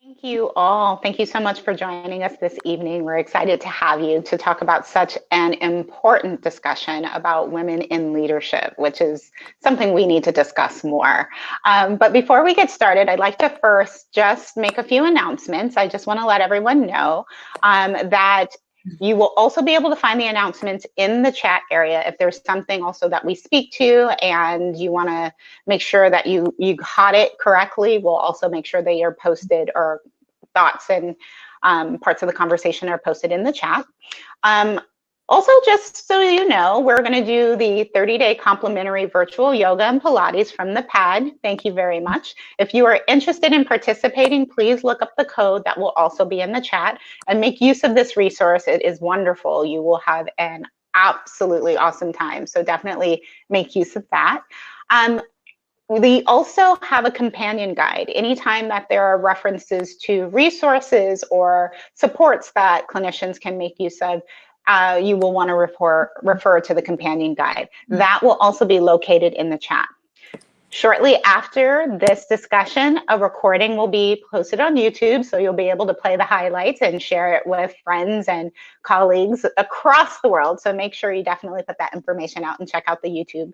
Thank you all. Thank you so much for joining us this evening. We're excited to have you to talk about such an important discussion about women in leadership, which is something we need to discuss more. But before we get started, I'd like to first just make a few announcements. I just want to let everyone know that you will also be able to find the announcements in the chat area if there's something also that we speak to and you want to make sure that you caught it correctly. We'll also make sure they are posted, or thoughts and parts of the conversation are posted in the chat. Also, just so you know, we're going to do the 30-day complimentary virtual yoga and Pilates from the pad. Thank you very much. If you are interested in participating, please look up the code that will also be in the chat and make use of this resource. It is wonderful. You will have an absolutely awesome time. So definitely make use of that. We also have a companion guide. Anytime that there are references to resources or supports that clinicians can make use of, you will want to refer to the companion guide. That will also be located in the chat. Shortly after this discussion, a recording will be posted on YouTube, so you'll be able to play the highlights and share it with friends and colleagues across the world. So make sure you definitely put that information out and check out the YouTube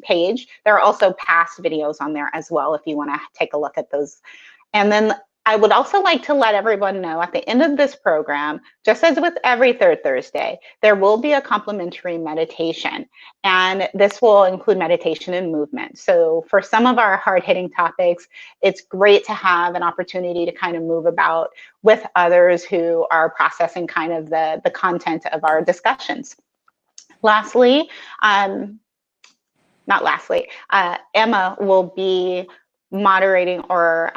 page. There are also past videos on there as well if you want to take a look at those. And then I would also like to let everyone know at the end of this program, just as with every third Thursday, there will be a complimentary meditation. And this will include meditation and movement. So for some of our hard-hitting topics, it's great to have an opportunity to kind of move about with others who are processing kind of the content of our discussions. Lastly, Emma will be moderating or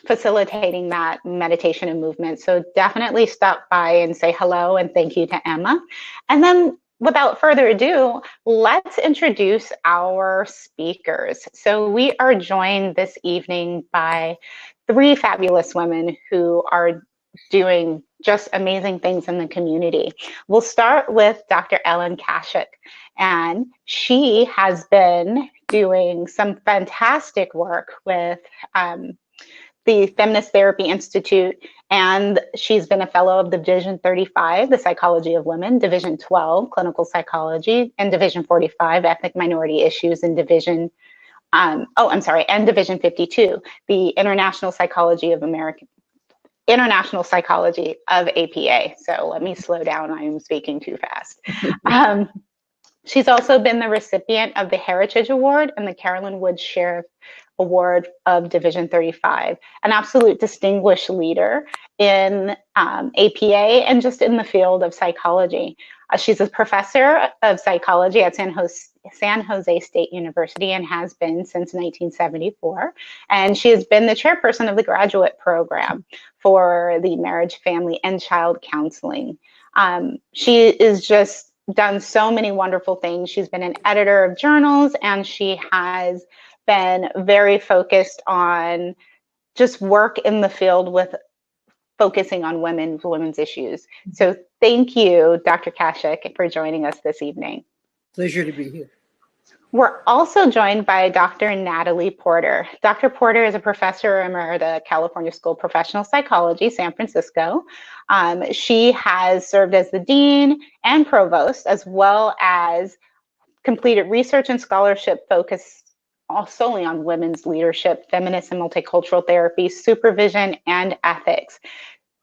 facilitating that meditation and movement. So definitely stop by and say hello and thank you to Emma. And then without further ado, let's introduce our speakers. So we are joined this evening by three fabulous women who are doing just amazing things in the community. We'll start with Dr. Ellyn Kaschak, and she has been doing some fantastic work with the Feminist Therapy Institute, and she's been a fellow of Division 35, the Psychology of Women, Division 12, Clinical Psychology, and Division 45, Ethnic Minority Issues, and Division, and Division 52, the International Psychology of APA. So let me slow down, I am speaking too fast. She's also been the recipient of the Heritage Award and the Carolyn Woods Sheriff Award of Division 35, an absolute distinguished leader in APA and just in the field of psychology. She's a professor of psychology at San Jose State University and has been since 1974. And she has been the chairperson of the graduate program for the marriage, family, and child counseling. She is just done so many wonderful things. She's been an editor of journals, and she has been very focused on just work in the field with focusing on women's issues. So thank you, Dr. Kaschak, for joining us this evening. Pleasure to be here. We're also joined by Dr. Natalie Porter. Dr. Porter is a professor emerita at California School of Professional Psychology, San Francisco. She has served as the dean and provost, as well as completed research and scholarship focused solely on women's leadership, feminist and multicultural therapy, supervision, and ethics.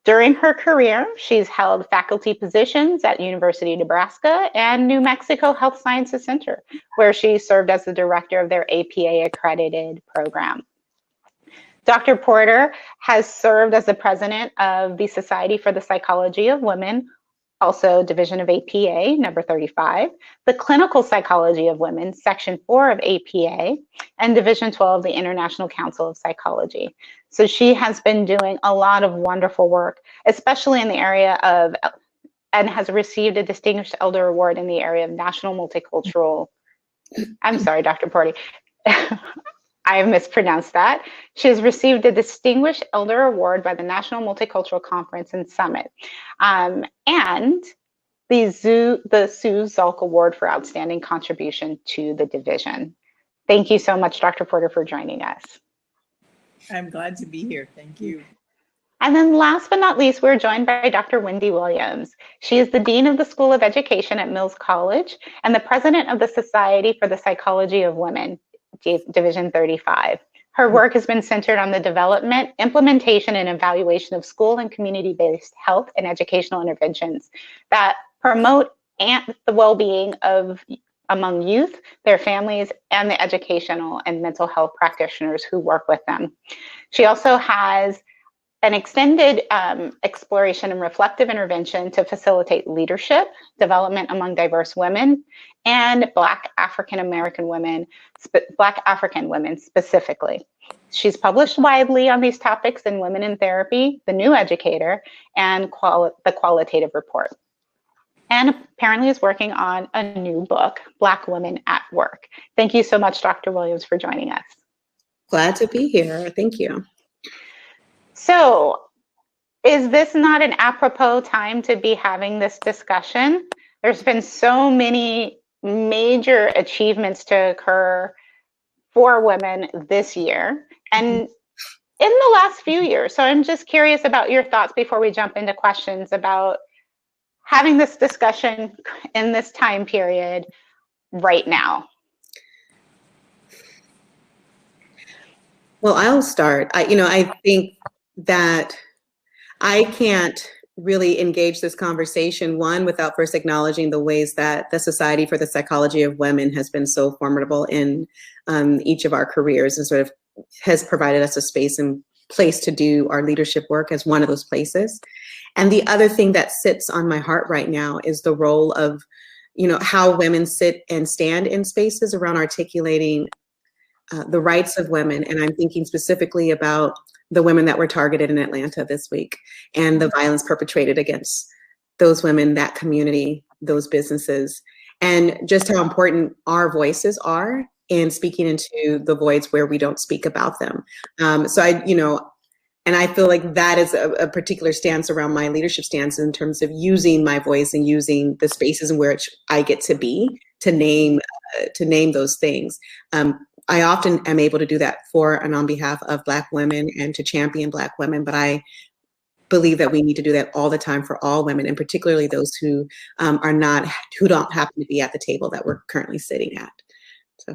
During her career, she's held faculty positions at University of Nebraska and New Mexico Health Sciences Center, where she served as the director of their APA accredited program. Dr. Porter has served as the president of the Society for the Psychology of Women, also Division of APA, number 35, the Clinical Psychology of Women, Section 4 of APA, and Division 12, the International Council of Psychology. So she has been doing a lot of wonderful work, especially in the area of, and has received a Distinguished Elder Award in the area of National Multicultural, I'm sorry, Dr. Porter, I have mispronounced that. She has received a Distinguished Elder Award by the National Multicultural Conference and Summit, and the Sue Zalk Award for Outstanding Contribution to the Division. Thank you so much, Dr. Porter, for joining us. I'm glad to be here. Thank you. And then last but not least, we're joined by Dr. Wendi Williams. She is the Dean of the School of Education at Mills College and the President of the Society for the Psychology of Women, Division 35. Her work has been centered on the development, implementation, and evaluation of school and community-based health and educational interventions that promote the well-being of among youth, their families, and the educational and mental health practitioners who work with them. She also has an extended exploration and reflective intervention to facilitate leadership, development among diverse women, and Black African women specifically. She's published widely on these topics in Women in Therapy, The New Educator, and The Qualitative Report. And apparently is working on a new book, Black Women at Work. Thank you so much, Dr. Williams, for joining us. Glad to be here. Thank you. So, is this not an apropos time to be having this discussion? There's been so many major achievements to occur for women this year and in the last few years. So I'm just curious about your thoughts before we jump into questions about having this discussion in this time period right now. Well, I'll start. I think that I can't really engage this conversation, one, without first acknowledging the ways that the Society for the Psychology of Women has been so formidable in each of our careers and sort of has provided us a space and place to do our leadership work as one of those places. And the other thing that sits on my heart right now is the role of, how women sit and stand in spaces around articulating the rights of women. And I'm thinking specifically about the women that were targeted in Atlanta this week and the violence perpetrated against those women, that community, those businesses, and just how important our voices are in speaking into the voids where we don't speak about them. And I feel like that is a particular stance around my leadership stance in terms of using my voice and using the spaces in which I get to be to name those things. I often am able to do that for and on behalf of Black women and to champion Black women, but I believe that we need to do that all the time for all women, and particularly those who don't happen to be at the table that we're currently sitting at. So,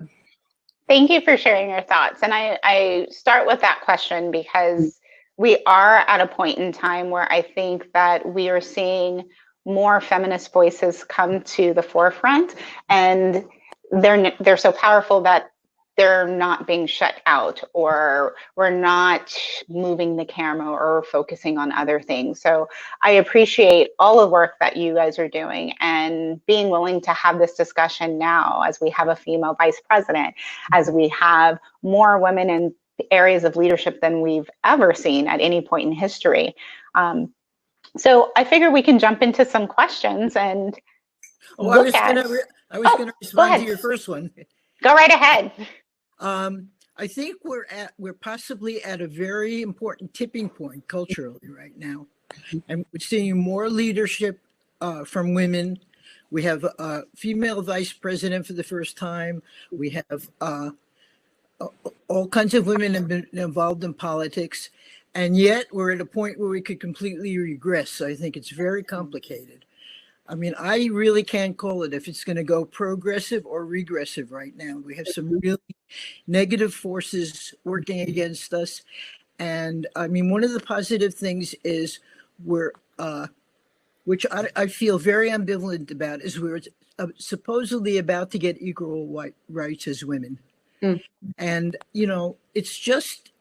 thank you for sharing your thoughts. And I start with that question because we are at a point in time where I think that we are seeing more feminist voices come to the forefront, and they're so powerful that they're not being shut out, or we're not moving the camera or focusing on other things. So I appreciate all the work that you guys are doing and being willing to have this discussion now as we have a female vice president, as we have more women in areas of leadership than we've ever seen at any point in history. So I figure we can jump into some questions and I was going to respond to your first one. Go right ahead. I think we're possibly at a very important tipping point culturally right now, and we're seeing more leadership from women. We have a female vice president for the first time. We have all kinds of women have been involved in politics, and yet we're at a point where we could completely regress. So I think it's very complicated. I mean, I really can't call it if it's going to go progressive or regressive right now. We have some really negative forces working against us. And I mean, one of the positive things is which I feel very ambivalent about, is we're supposedly about to get equal rights as women. And, it's just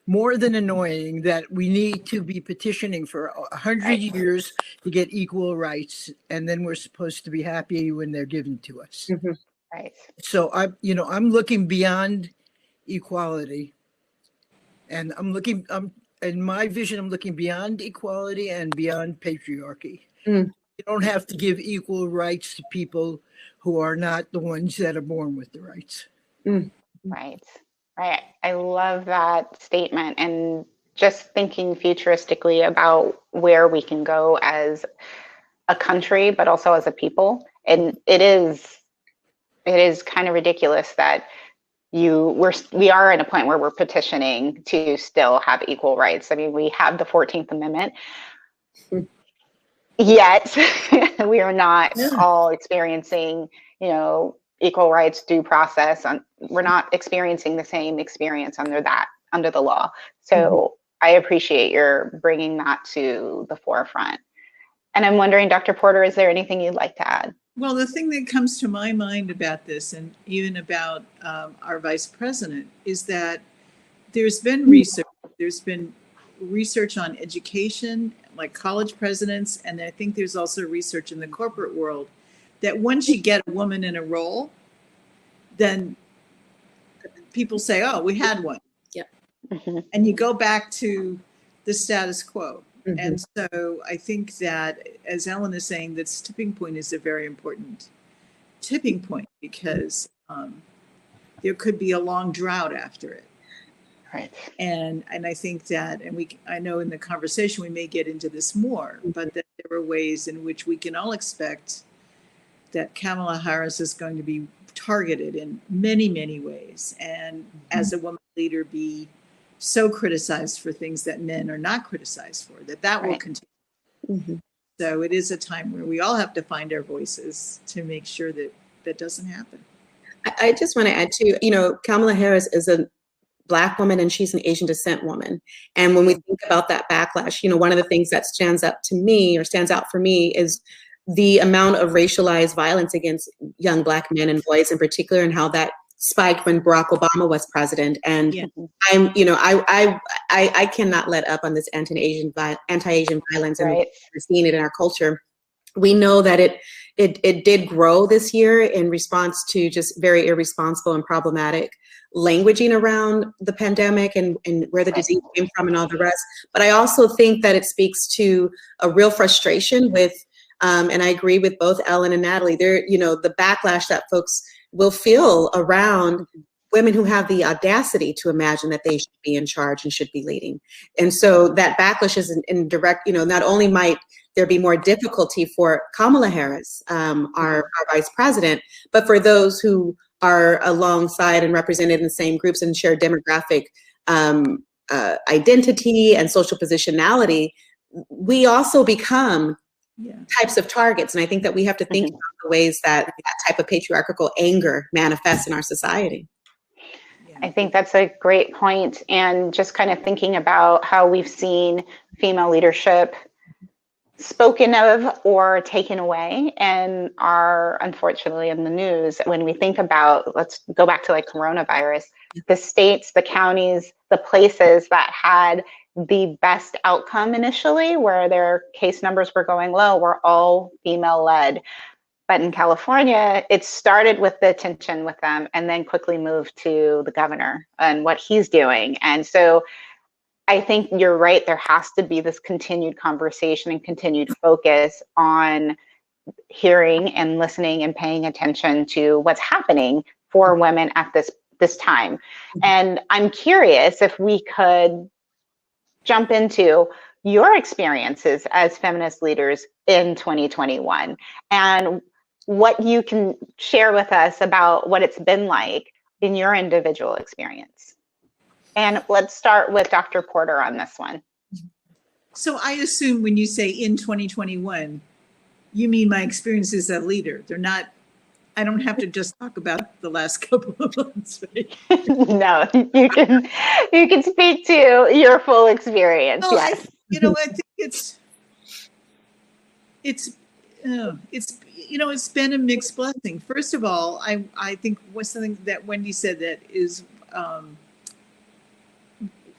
more than annoying that we need to be petitioning for 100 years to get equal rights, and then we're supposed to be happy when they're given to us. Mm-hmm. Right. So I'm looking beyond equality, and in my vision, I'm looking beyond equality and beyond patriarchy. You don't have to give equal rights to people who are not the ones that are born with the rights. Right. Right. I love that statement, and just thinking futuristically about where we can go as a country, but also as a people. And it is kind of ridiculous that we are at a point where we're petitioning to still have equal rights. I mean, we have the 14th Amendment, yet we are not all experiencing, equal rights, due process. We're not experiencing the same experience under the law. So I appreciate your bringing that to the forefront. And I'm wondering, Dr. Porter, is there anything you'd like to add? Well, the thing that comes to my mind about this, and even about our vice president, is that there's been research. There's been research on education, like college presidents, and I think there's also research in the corporate world that once you get a woman in a role, then people say, "Oh, we had one," and you go back to the status quo. And so I think that, as Ellyn is saying, this tipping point is a very important tipping point, because there could be a long drought after it. Right. And I think that, and I know in the conversation we may get into this more, but that there are ways in which we can all expect that Kamala Harris is going to be targeted in many, many ways, and as a woman leader be so criticized for things that men are not criticized for, that will continue. So it is a time where we all have to find our voices to make sure that that doesn't happen. I just want to add to, Kamala Harris is a Black woman and she's an Asian descent woman. And when we think about that backlash, one of the things that stands out for me is the amount of racialized violence against young Black men and boys in particular, and how that spiked when Barack Obama was president. And I cannot let up on this anti-Asian violence, and we're seeing it in our culture. We know that it did grow this year in response to just very irresponsible and problematic languaging around the pandemic and where the disease came from and all the rest. But I also think that it speaks to a real frustration with, and I agree with both Ellyn and Natalie, the backlash that folks will feel around women who have the audacity to imagine that they should be in charge and should be leading. And so that backlash is in direct, not only might there be more difficulty for Kamala Harris, our vice president, but for those who are alongside and represented in the same groups and share demographic identity and social positionality, we also become types of targets. And I think that we have to think about the ways that type of patriarchal anger manifests in our society. I think that's a great point. And just kind of thinking about how we've seen female leadership spoken of or taken away and are unfortunately in the news. When we think about, let's go back to like coronavirus, the states, the counties, the places that had the best outcome initially, where their case numbers were going low, were all female led. But in California, it started with the tension with them and then quickly moved to the governor and what he's doing. And so I think you're right. There has to be this continued conversation and continued focus on hearing and listening and paying attention to what's happening for women at this time. And I'm curious if we could jump into your experiences as feminist leaders in 2021 and what you can share with us about what it's been like in your individual experience. And let's start with Dr. Porter on this one. So I assume when you say in 2021, you mean my experiences as a leader. They're not, I don't have to just talk about the last couple of months. No, you can speak to your full experience. No, yes. I think it's been a mixed blessing. First of all, I think was something that Wendi said that is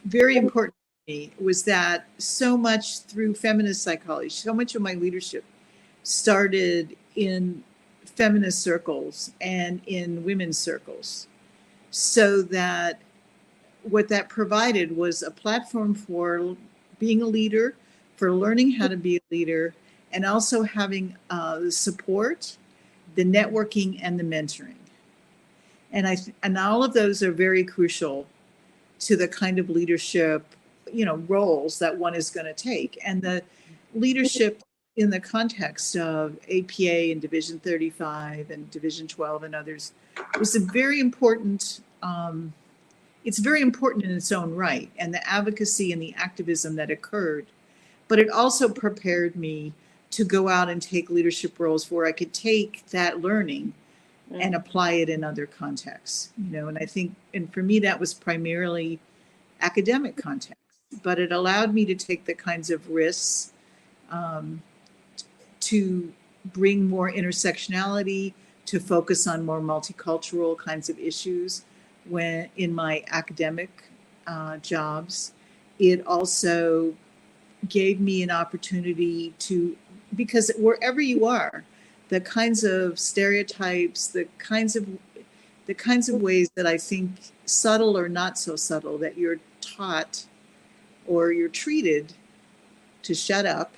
very important to me was that so much through feminist psychology, so much of my leadership started in feminist circles and in women's circles, so that what that provided was a platform for being a leader, for learning how to be a leader, and also having the support, the networking, and the mentoring. And all of those are very crucial to the kind of leadership, roles that one is going to take. And the leadership in the context of APA and Division 35 and Division 12 and others was a very important it's very important in its own right, and the advocacy and the activism that occurred. But it also prepared me to go out and take leadership roles where I could take that learning and apply it in other contexts, and I think, and for me, that was primarily academic context, but it allowed me to take the kinds of risks to bring more intersectionality, to focus on more multicultural kinds of issues when in my academic jobs. It also gave me an opportunity to, because wherever you are, the kinds of stereotypes, the kinds of ways that I think, subtle or not so subtle, that you're taught or you're treated to shut up,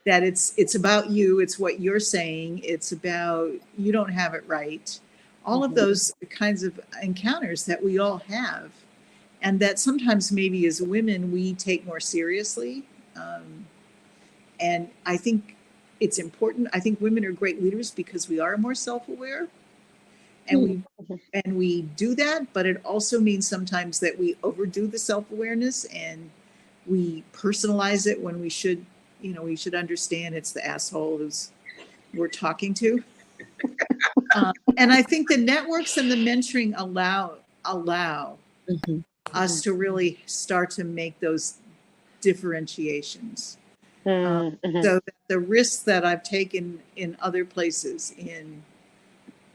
that it's about you, it's what you're saying, it's about you don't have it right. All of those kinds of encounters that we all have, and that sometimes maybe as women we take more seriously. And I think it's important. I think women are great leaders because we are more self-aware, and we do that, but it also means sometimes that we overdo the self-awareness and we personalize it when we should, we should understand it's the asshole who's we're talking to. And I think the networks and the mentoring allow us to really start to make those differentiations. So that the risks that I've taken in other places, in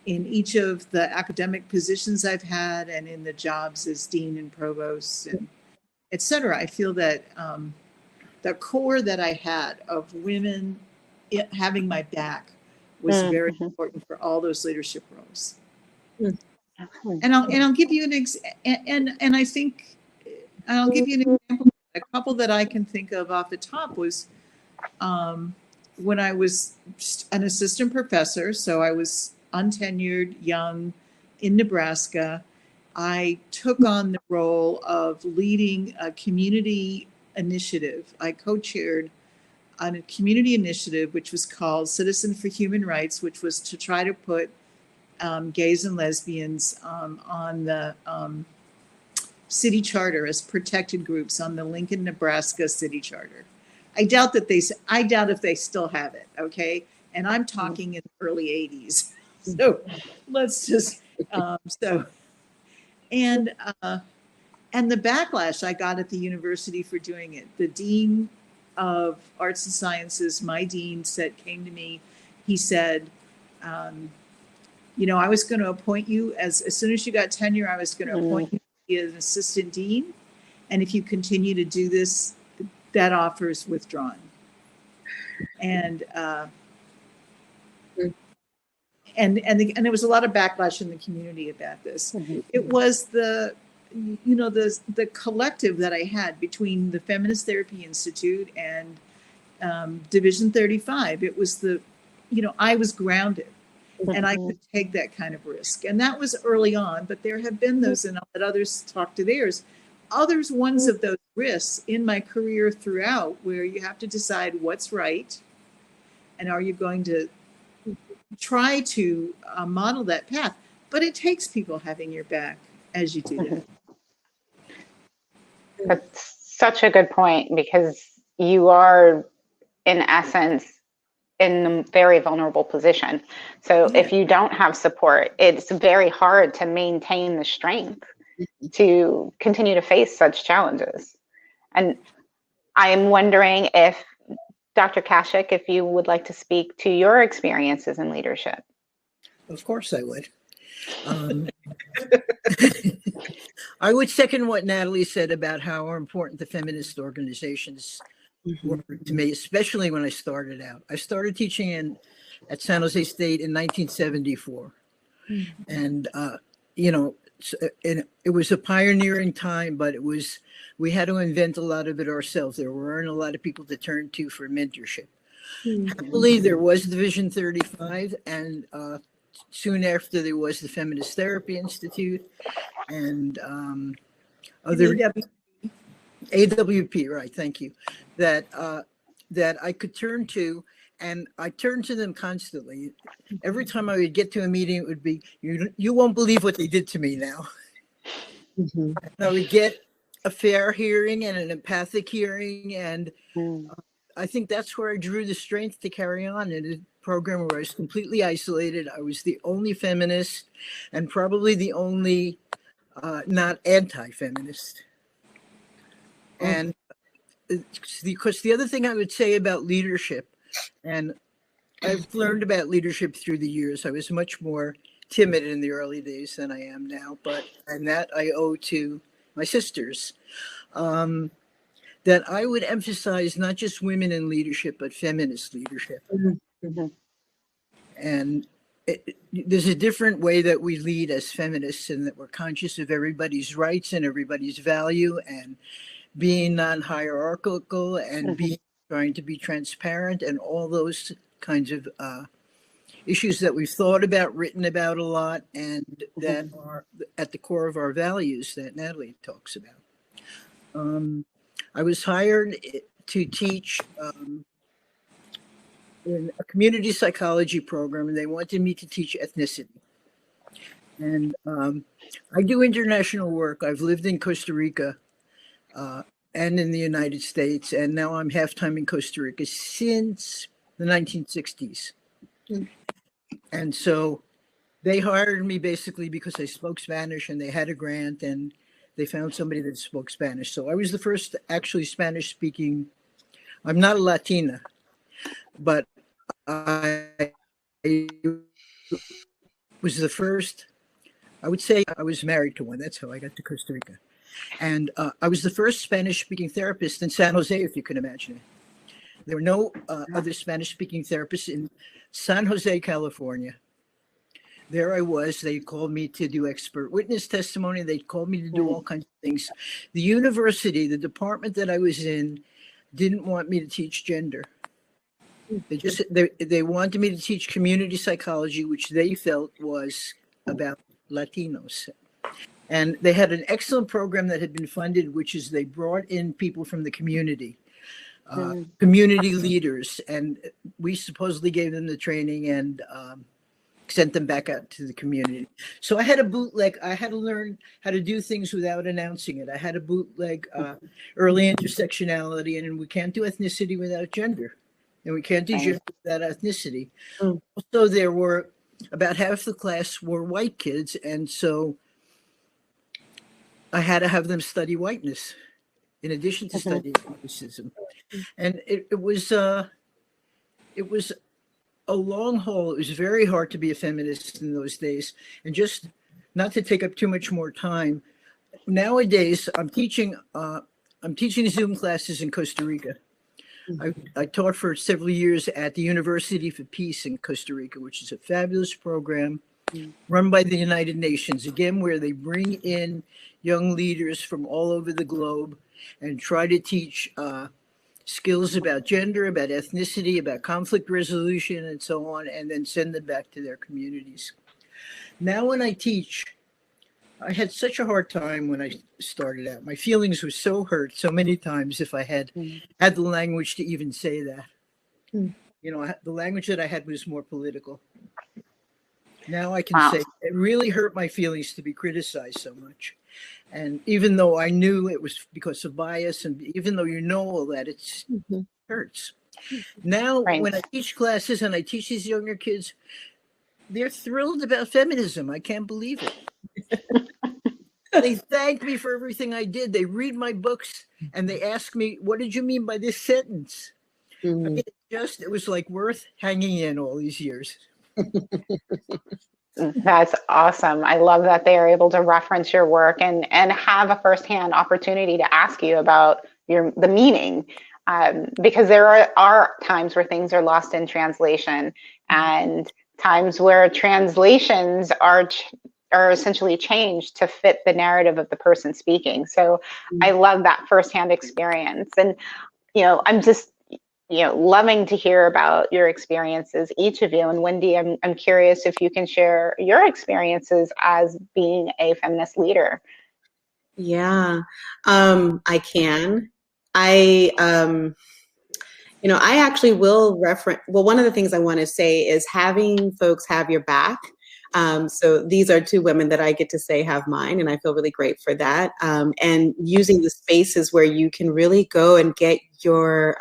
each of the academic positions I've had and in the jobs as dean and provost and et cetera, I feel that the core that I had of women having my back was very important for all those leadership roles. And I'll give you and I think I'll give you an example. A couple that I can think of off the top was when I was an assistant professor, so I was untenured, young, in Nebraska. I took on the role of leading a community initiative. I co-chaired on a community initiative which was called Citizen for Human Rights, which was to try to put gays and lesbians on the city charter as protected groups on the Lincoln, Nebraska city charter. I doubt if they still have it. Okay, and I'm talking in the early '80s. So let's just and the backlash I got at the university for doing it. The dean of arts and sciences, my dean, came to me. He said, I was going to appoint you as soon as you got tenure, I was going to appoint you to be an assistant dean. And if you continue to do this, that offer is withdrawn. And there was a lot of backlash in the community about this. It was the collective that I had between the Feminist Therapy Institute and Division 35. It was I was grounded. And I could take that kind of risk. And that was early on, but there have been those, and I'll let others talk to theirs. Ones of those risks in my career throughout, where you have to decide what's right, and are you going to try to model that path. But it takes people having your back as you do that. That's such a good point, because you are, in essence, in a very vulnerable position. So if you don't have support, it's very hard to maintain the strength to continue to face such challenges. And I'm wondering if, Dr. Kaschak, if you would like to speak to your experiences in leadership. Of course I would. I would second what Natalie said about how important the feminist organizations were to me, especially when I started out. I started teaching at San Jose State in 1974. And, it was a pioneering time, but we had to invent a lot of it ourselves. There weren't a lot of people to turn to for mentorship. Happily, there was Division 35, and soon after there was the Feminist Therapy Institute and other AWP, right? Thank you. That I could turn to, And I turned to them constantly. Every time I would get to a meeting, it would be, you won't believe what they did to me now. Mhm. I would get a fair hearing and an empathic hearing. And I think that's where I drew the strength to carry on in a program where I was completely isolated. I was the only feminist and probably the only not anti-feminist. And because the other thing I would say about leadership, and I've learned about leadership through the years. I was much more timid in the early days than I am now, and that I owe to my sisters. That I would emphasize not just women in leadership, but feminist leadership. Mm-hmm. And there's a different way that we lead as feminists, in that we're conscious of everybody's rights and everybody's value, and being non-hierarchical, and trying to be transparent, and all those kinds of issues that we've thought about, written about a lot, and that are at the core of our values that Natalie talks about. I was hired to teach in a community psychology program, and they wanted me to teach ethnicity. And I do international work. I've lived in Costa Rica and in the United States, and now I'm half-time in Costa Rica since the 1960s. And so they hired me basically because I spoke Spanish, and they had a grant, and they found somebody that spoke Spanish. So I was the first actually Spanish-speaking. I'm not a Latina, but I was the first. I would say I was married to one. That's how I got to Costa Rica. And I was the first Spanish-speaking therapist in San Jose, if you can imagine it. There were no other Spanish-speaking therapists in San Jose, California. There I was. They called me to do expert witness testimony. They called me to do all kinds of things. The university, the department that I was in, didn't want me to teach gender. They wanted me to teach community psychology, which they felt was about Latinos. And they had an excellent program that had been funded, which is they brought in people from the community, community leaders, and we supposedly gave them the training and sent them back out to the community. So I had a bootleg. I had to learn how to do things without announcing it. I had a bootleg early intersectionality, and we can't do ethnicity without gender, and we can't do gender without ethnicity. So there were about half the class were white kids, and so I had to have them study whiteness in addition to studying racism. And it was a long haul. It was very hard to be a feminist in those days. And just not to take up too much more time, nowadays I'm teaching Zoom classes in Costa Rica. I taught for several years at the University for Peace in Costa Rica, which is a fabulous program run by the United Nations, again, where they bring in young leaders from all over the globe and try to teach skills about gender, about ethnicity, about conflict resolution, and so on, and then send them back to their communities. Now when I teach, I had such a hard time when I started out. My feelings were so hurt so many times if I had had the language to even say that. You know, the language that I had was more political. Now I can say it really hurt my feelings to be criticized so much. And even though I knew it was because of bias, and even though you know all that, it hurts. Now, when I teach classes and I teach these younger kids, they're thrilled about feminism. I can't believe it. They thank me for everything I did. They read my books and they ask me, what did you mean by this sentence? I mean, it was like worth hanging in all these years. That's awesome. I love that they are able to reference your work and have a firsthand opportunity to ask you about the meaning, because there are times where things are lost in translation, and times where translations are essentially changed to fit the narrative of the person speaking. So I love that firsthand experience, and I'm just loving to hear about your experiences, each of you. And Wendi, I'm curious if you can share your experiences as being a feminist leader. Yeah, I can. You know, I actually will reference, well, one of the things I want to say is having folks have your back. So these are two women that I get to say have mine, and I feel really great for that. And using the spaces where you can really go and get your,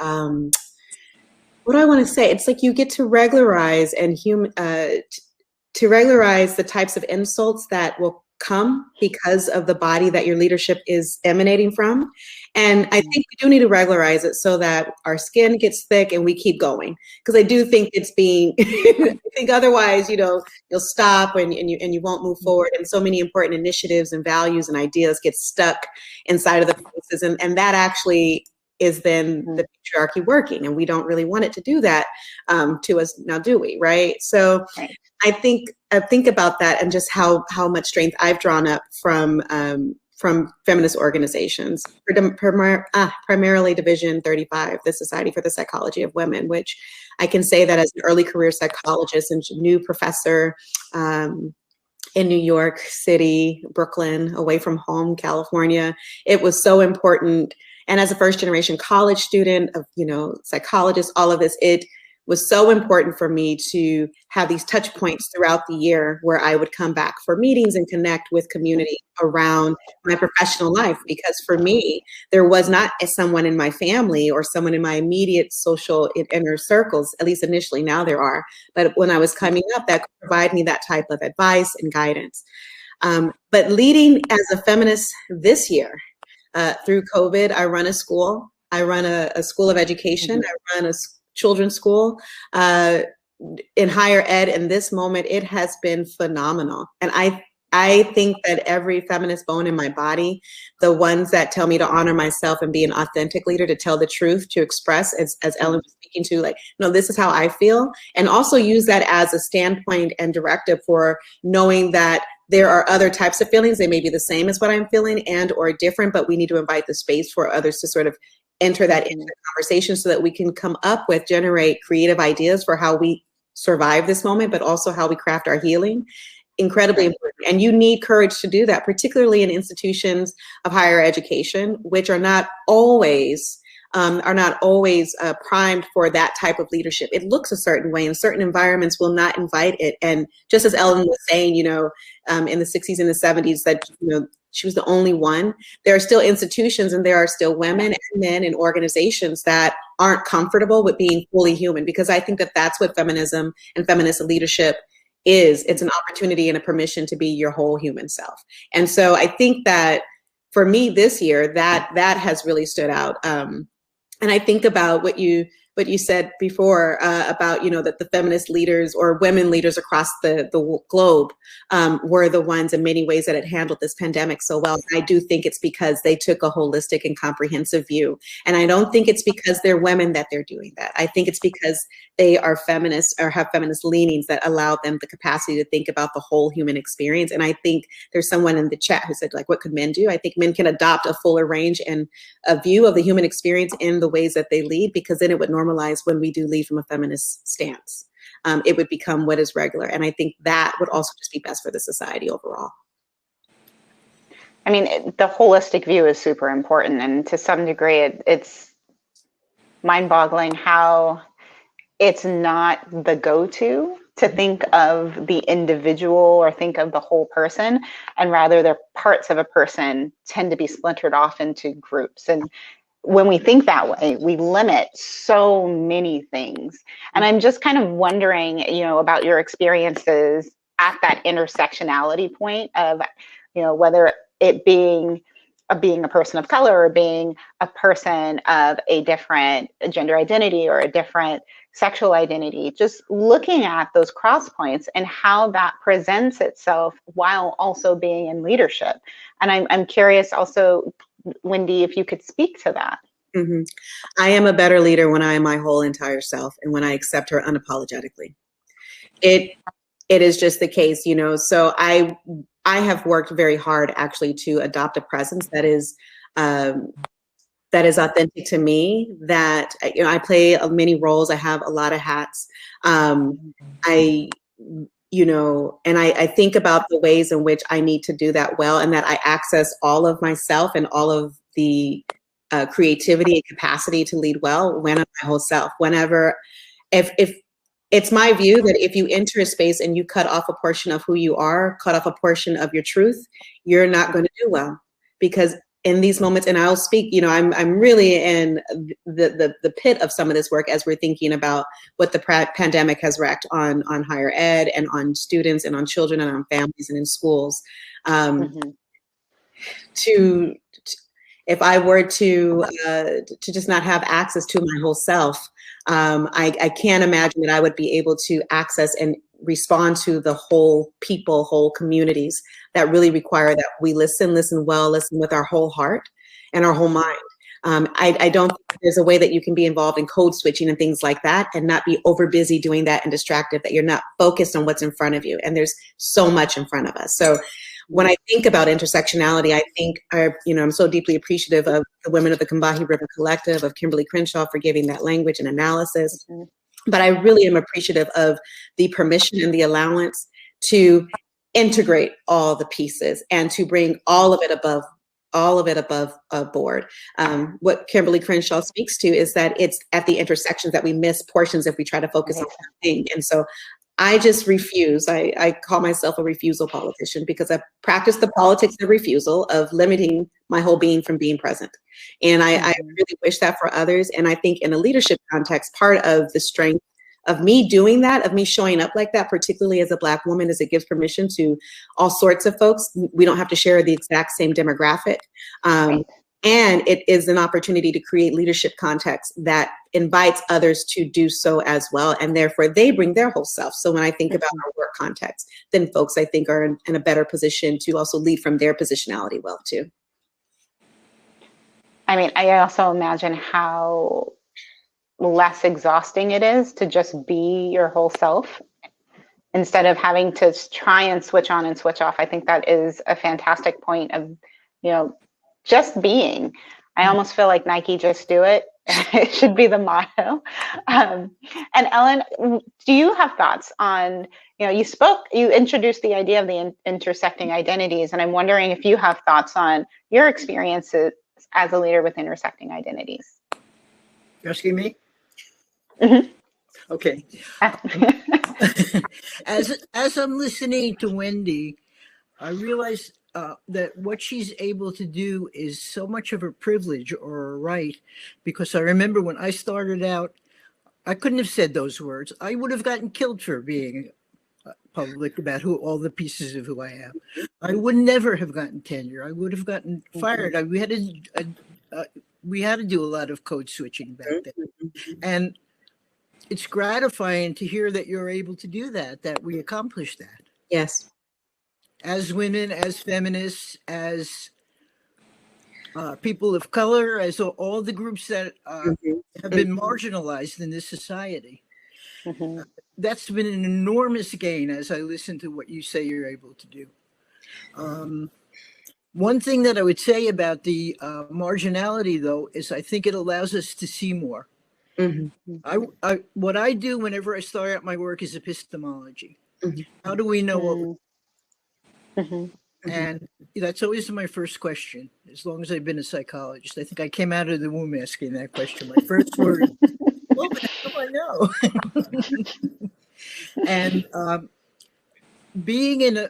what do I want to say? It's like you get to regularize and to regularize the types of insults that will come because of the body that your leadership is emanating from. And I think we do need to regularize it so that our skin gets thick and we keep going. Because I do think it's being, I think otherwise, you know, you'll stop and you won't move forward. And so many important initiatives and values and ideas get stuck inside of the places. And that actually is then the patriarchy working. And we don't really want it to do that to us now, do we? Right. So I think about that and just how much strength I've drawn up from feminist organizations, primarily Division 35, the Society for the Psychology of Women, which I can say that as an early career psychologist and new professor in New York City, Brooklyn, away from home, California, it was so important. And as a first generation college student of, you know, psychologists, all of this, it was so important for me to have these touch points throughout the year where I would come back for meetings and connect with community around my professional life. Because for me, there was not someone in my family or someone in my immediate social inner circles, at least initially, now there are. But when I was coming up, that could provide me that type of advice and guidance. But leading as a feminist this year, through COVID, I run a school. I run a school of education. I run a children's school in higher ed. In this moment, it has been phenomenal. And I think that every feminist bone in my body, the ones that tell me to honor myself and be an authentic leader, to tell the truth, to express, as Ellyn was speaking to, like, no, this is how I feel. And also use that as a standpoint and directive for knowing that there are other types of feelings. They may be the same as what I'm feeling and or different, but we need to invite the space for others to sort of enter that into the conversation so that we can come up with, generate creative ideas for how we survive this moment, but also how we craft our healing. Incredibly important. And you need courage to do that, particularly in institutions of higher education, which are not always primed for that type of leadership. It looks a certain way, and certain environments will not invite it. And just as Ellyn was saying, you know, in the 60s and the 70s, that, you know, she was the only one. There are still institutions and there are still women and men in organizations that aren't comfortable with being fully human, because I think that that's what feminism and feminist leadership is. It's an opportunity and a permission to be your whole human self. And so I think that for me this year, that has really stood out. And I think about what you said before about, you know, that the feminist leaders or women leaders across the globe were the ones in many ways that had handled this pandemic so well. I do think it's because they took a holistic and comprehensive view. And I don't think it's because they're women that they're doing that. I think it's because they are feminists or have feminist leanings that allow them the capacity to think about the whole human experience. And I think there's someone in the chat who said, like, what could men do? I think men can adopt a fuller range and a view of the human experience in the ways that they lead, because then it would normalize when we do lead from a feminist stance. It would become what is regular. And I think that would also just be best for the society overall. I mean, the holistic view is super important. And to some degree, it's mind-boggling how it's not the go-to to think of the individual or think of the whole person, and rather the parts of a person tend to be splintered off into groups. And when we think that way, we limit so many things. And I'm just kind of wondering, you know, about your experiences at that intersectionality point of, you know, whether it being a person of color or being a person of a different gender identity or a different sexual identity, just looking at those cross points and how that presents itself while also being in leadership. And I'm curious also, Wendi, if you could speak to that. Mm-hmm. I am a better leader when I am my whole entire self and when I accept her unapologetically. It is just the case, you know. So I have worked very hard actually to adopt a presence that is authentic to me, that, you know, I play many roles. I have a lot of hats. I think about the ways in which I need to do that well, and that I access all of myself and all of the creativity and capacity to lead well when I'm my whole self. Whenever, if it's my view that if you enter a space and you cut off a portion of who you are, cut off a portion of your truth, you're not going to do well. Because in these moments, and I'll speak, you know, I'm really in the pit of some of this work as we're thinking about what the pandemic has wreaked on higher ed and on students and on children and on families and in schools. If I were to just not have access to my whole self, I can't imagine that I would be able to access and respond to the whole people, whole communities that really require that we listen well, listen with our whole heart and our whole mind. I don't think there's a way that you can be involved in code switching and things like that and not be over busy doing that and distracted, that you're not focused on what's in front of you. And there's so much in front of us. So when I think about intersectionality, I think, I'm so deeply appreciative of the women of the Combahee River Collective, of Kimberly Crenshaw for giving that language and analysis. But I really am appreciative of the permission and the allowance to integrate all the pieces and to bring all of it above board. What Kimberly Crenshaw speaks to is that it's at the intersections that we miss portions if we try to focus on one thing. And so I just refuse. I call myself a refusal politician because I practice the politics of refusal, of limiting my whole being from being present. And I really wish that for others. And I think in a leadership context, part of the strength of me doing that, of me showing up like that, particularly as a Black woman, is it gives permission to all sorts of folks. We don't have to share the exact same demographic. And it is an opportunity to create leadership context that invites others to do so as well. And therefore they bring their whole self. So when I think about our work context, then folks I think are in a better position to also lead from their positionality well too. I mean, I also imagine how less exhausting it is to just be your whole self instead of having to try and switch on and switch off. I think that is a fantastic point of, just being. I almost feel like Nike, just do it. It should be the motto. And Ellyn, do you have thoughts on, you introduced the idea of the intersecting identities, and I'm wondering if you have thoughts on your experiences as a leader with intersecting identities. You're asking me? Mm-hmm. Okay. As I'm listening to Wendi, I realize that what she's able to do is so much of a privilege or a right, because I remember when I started out, I couldn't have said those words. I would have gotten killed for being public about all the pieces of who I am. I would never have gotten tenure. I would have gotten fired. We had to do a lot of code switching back then. And it's gratifying to hear that you're able to do that we accomplished that. Yes. As women, as feminists, as people of color, as all the groups that have been marginalized in this society. That's been an enormous gain as I listen to what you say you're able to do. One thing that I would say about the marginality, though, is I think it allows us to see more. What I do whenever I start out my work is epistemology. How do we know what we're And that's always my first question, as long as I've been a psychologist. I think I came out of the womb asking that question. My first word, well, how do I know? And being in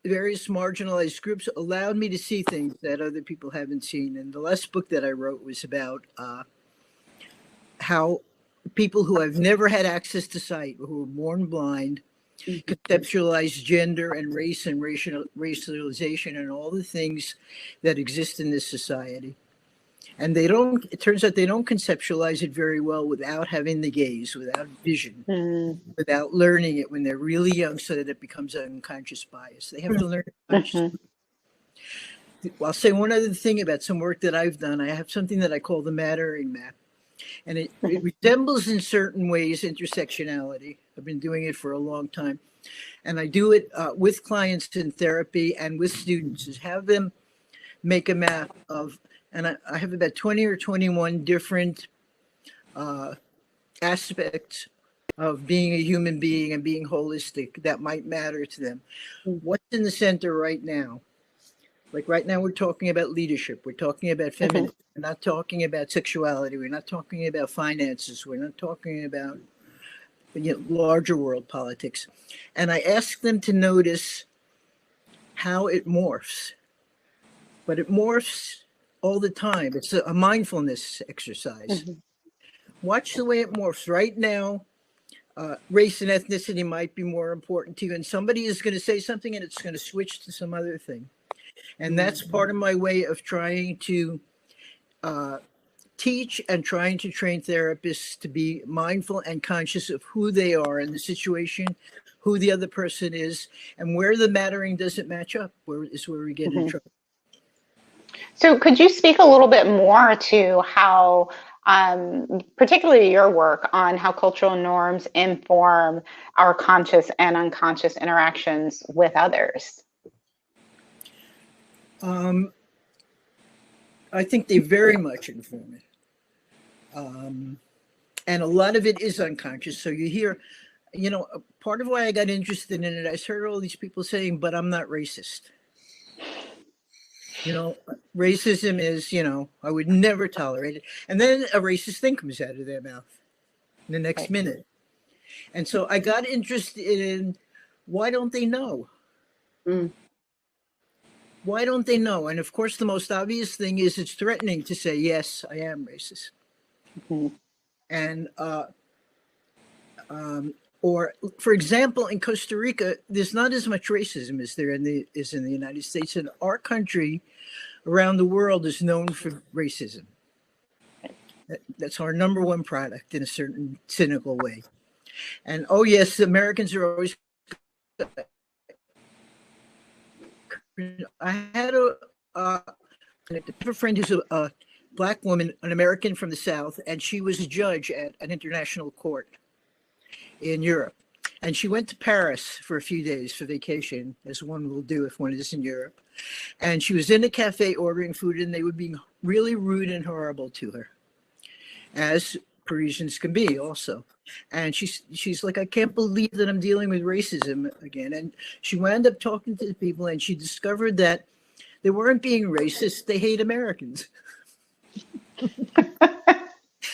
various marginalized groups allowed me to see things that other people haven't seen. And the last book that I wrote was about how people who have never had access to sight, who were born blind, conceptualize gender and race and racialization and all the things that exist in this society. And it turns out they don't conceptualize it very well without having the gaze, without vision, without learning it when they're really young, so that it becomes an unconscious bias. They have to learn it consciously. I'll say one other thing about some work that I've done. I have something that I call the mattering map. And it resembles in certain ways intersectionality. I've been doing it for a long time. And I do it with clients in therapy and with students, is have them make a map of, and I have about 20 or 21 different aspects of being a human being and being holistic that might matter to them. What's in the center right now? Like right now, we're talking about leadership. We're talking about feminism. We're not talking about sexuality. We're not talking about finances. We're not talking about larger world politics. And I ask them to notice how it morphs. But it morphs all the time. It's a mindfulness exercise. Watch the way it morphs. Right now, race and ethnicity might be more important to you, and somebody is going to say something and it's going to switch to some other thing. And that's part of my way of trying to teach and trying to train therapists to be mindful and conscious of who they are in the situation, who the other person is, and where the mattering doesn't match up, where we get in trouble. So could you speak a little bit more to how, particularly your work on how cultural norms inform our conscious and unconscious interactions with others? I think they very much inform it. And a lot of it is unconscious. So you hear, part of why I got interested in it, I heard all these people saying, but I'm not racist. Racism is, I would never tolerate it. And then a racist thing comes out of their mouth in the next minute. And so I got interested in, why don't they know? Why don't they know? And of course, the most obvious thing is it's threatening to say, yes, I am racist. And, or for example, in Costa Rica, there's not as much racism as there is in the United States. And our country around the world is known for racism. That's our number one product in a certain cynical way. And oh yes, the Americans are always. I had a friend who's a Black woman, an American from the South, and she was a judge at an international court in Europe. And she went to Paris for a few days for vacation, as one will do if one is in Europe. And she was in a cafe ordering food, and they were being really rude and horrible to her, as Parisians can be also. And she's like, I can't believe that I'm dealing with racism again. And she wound up talking to the people, and she discovered that they weren't being racist, they hate Americans.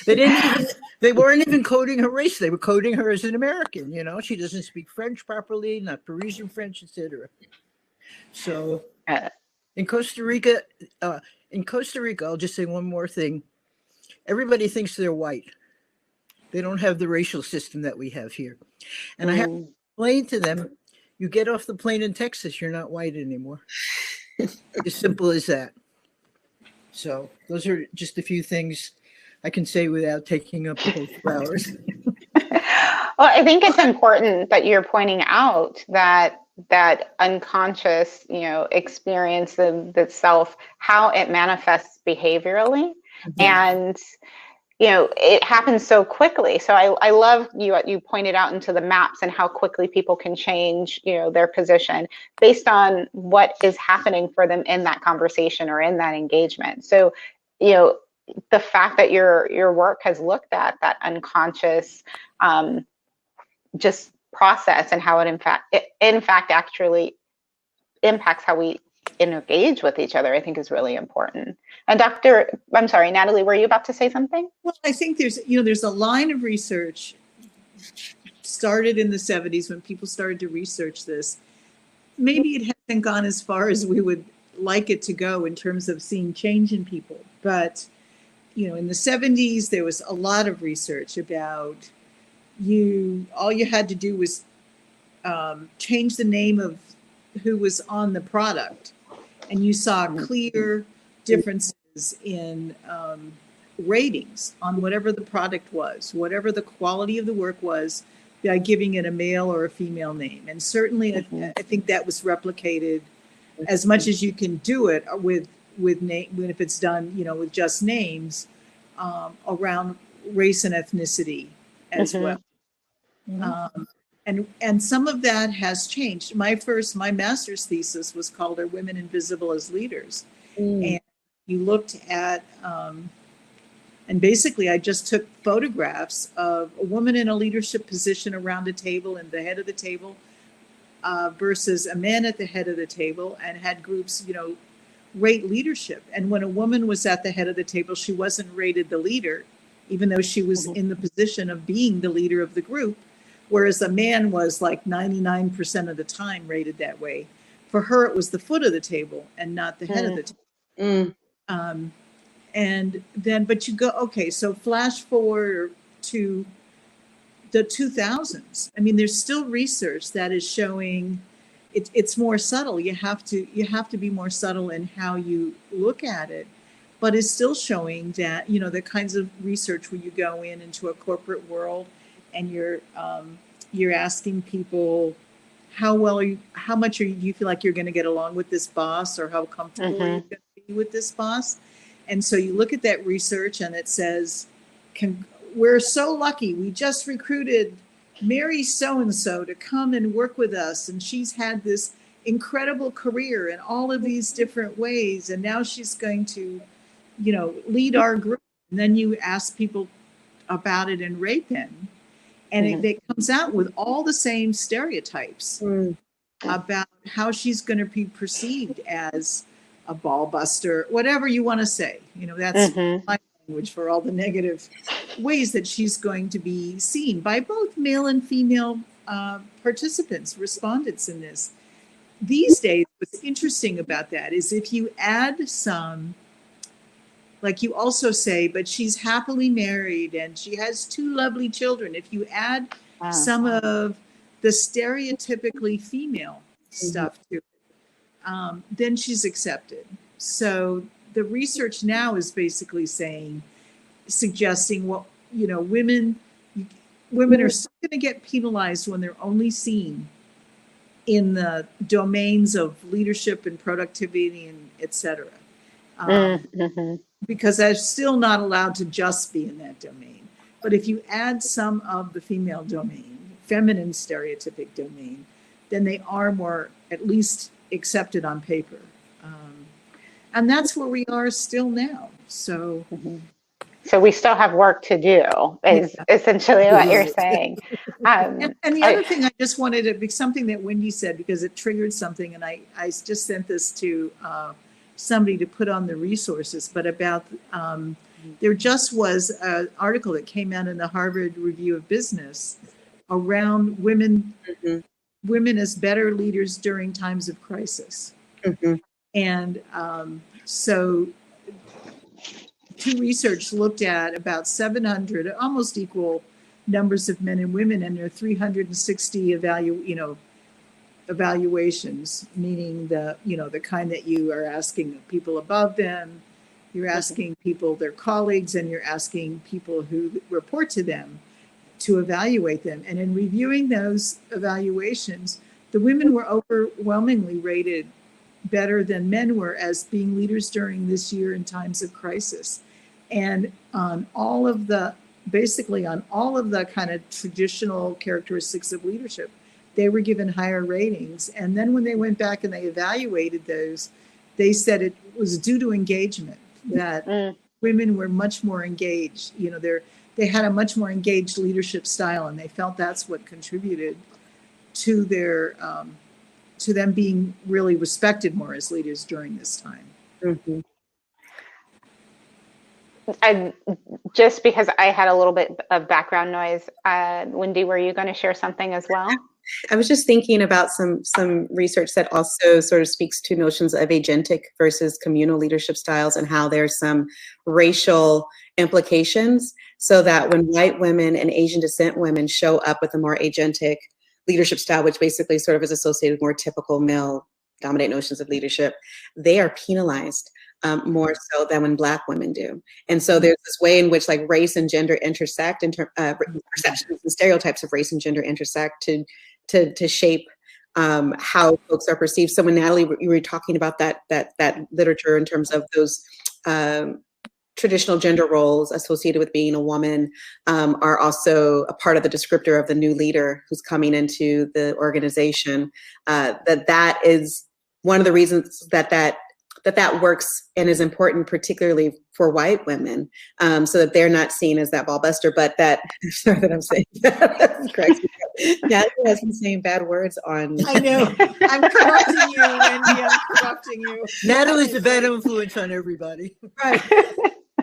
They weren't even coding her race. They were coding her as an American. She doesn't speak French properly, not Parisian French, etc. So in Costa Rica, I'll just say one more thing. Everybody thinks they're white. They don't have the racial system that we have here. And I have to explain to them, you get off the plane in Texas, you're not white anymore. As simple as that. So those are just a few things I can say without taking up the whole 2 hours. Well, I think it's important that you're pointing out that unconscious, experience itself, how it manifests behaviorally. And, it happens so quickly. So I love you pointed out into the maps and how quickly people can change, their position based on what is happening for them in that conversation or in that engagement. So, the fact that your work has looked at that unconscious just process and how it in fact actually impacts how we engage with each other, I think is really important. And I'm sorry, Natalie, were you about to say something? Well, I think there's a line of research started in the 70s when people started to research this. Maybe it hasn't gone as far as we would like it to go in terms of seeing change in people. But, in the 70s, there was a lot of research about all you had to do was change the name of who was on the product. And you saw clear differences in ratings on whatever the product was, whatever the quality of the work was, by giving it a male or a female name. And certainly I think that was replicated as much as you can do it with name, if it's done, with just names around race and ethnicity as well. And some of that has changed. My master's thesis was called Are Women Invisible as Leaders? And you looked at, and basically I just took photographs of a woman in a leadership position around a table and the head of the table versus a man at the head of the table, and had groups, rate leadership. And when a woman was at the head of the table, she wasn't rated the leader, even though she was in the position of being the leader of the group, whereas a man was like 99% of the time rated that way. For her, it was the foot of the table and not the head of the table. And then, but you go, okay, so flash forward to the 2000s. I mean, there's still research that is showing it's more subtle. You have to be more subtle in how you look at it, but it's still showing that, you know, the kinds of research where you go into a corporate world and you're asking people how much you feel like you're going to get along with this boss, or how comfortable are you going to be with this boss. And so you look at that research and it says, we're so lucky. We just recruited Mary so-and-so to come and work with us. And she's had this incredible career in all of these different ways. And now she's going to, you know, lead our group. And then you ask people about it and rate them. And it comes out with all the same stereotypes about how she's going to be perceived as a ball buster, whatever you want to say. You know, that's my language for all the negative ways that she's going to be seen by both male and female participants, respondents in this. These days, what's interesting about that is if you add some, like you also say, but she's happily married and she has 2 lovely children. If you add some of the stereotypically female stuff to it, then she's accepted. So the research now is basically suggesting, well, you know, women are still going to get penalized when they're only seen in the domains of leadership and productivity and et cetera. Because they're still not allowed to just be in that domain. But if you add some of the female domain, feminine stereotypic domain, then they are more at least accepted on paper. And that's where we are still now. So so we still have work to do, is essentially what you're saying. And the other thing I just wanted to be something that Wendi said, because it triggered something, and I just sent this to somebody to put on the resources, but about there just was an article that came out in the Harvard Review of Business around women as better leaders during times of crisis. And so Pew Research looked at about 700, almost equal numbers of men and women, and there are 360 evaluations, meaning the kind that you are asking people above them, you're asking people, their colleagues, and you're asking people who report to them to evaluate them. And in reviewing those evaluations, the women were overwhelmingly rated better than men were as being leaders during this year in times of crisis. And on all of the kind of traditional characteristics of leadership, they were given higher ratings. And then when they went back and they evaluated those, they said it was due to engagement, that women were much more engaged. You know, they had a much more engaged leadership style, and they felt that's what contributed to their to them being really respected more as leaders during this time. And just because I had a little bit of background noise, Wendi, were you going to share something as well? I was just thinking about some research that also sort of speaks to notions of agentic versus communal leadership styles, and how there's some racial implications, so that when white women and Asian descent women show up with a more agentic leadership style, which basically sort of is associated with more typical male dominant notions of leadership, they are penalized more so than when Black women do. And so there's this way in which like race and gender intersect, perceptions and stereotypes of race and gender intersect to shape how folks are perceived. So when Natalie, you were talking about that literature in terms of those traditional gender roles associated with being a woman are also a part of the descriptor of the new leader who's coming into the organization. That is one of the reasons that works and is important, particularly for white women, so that they're not seen as that ball buster. But that, sorry that I'm saying that. That's correct. Natalie has been saying bad words on. I know. I'm correcting you, Wendi. I'm interrupting you. Natalie's a bad influence on everybody. Right.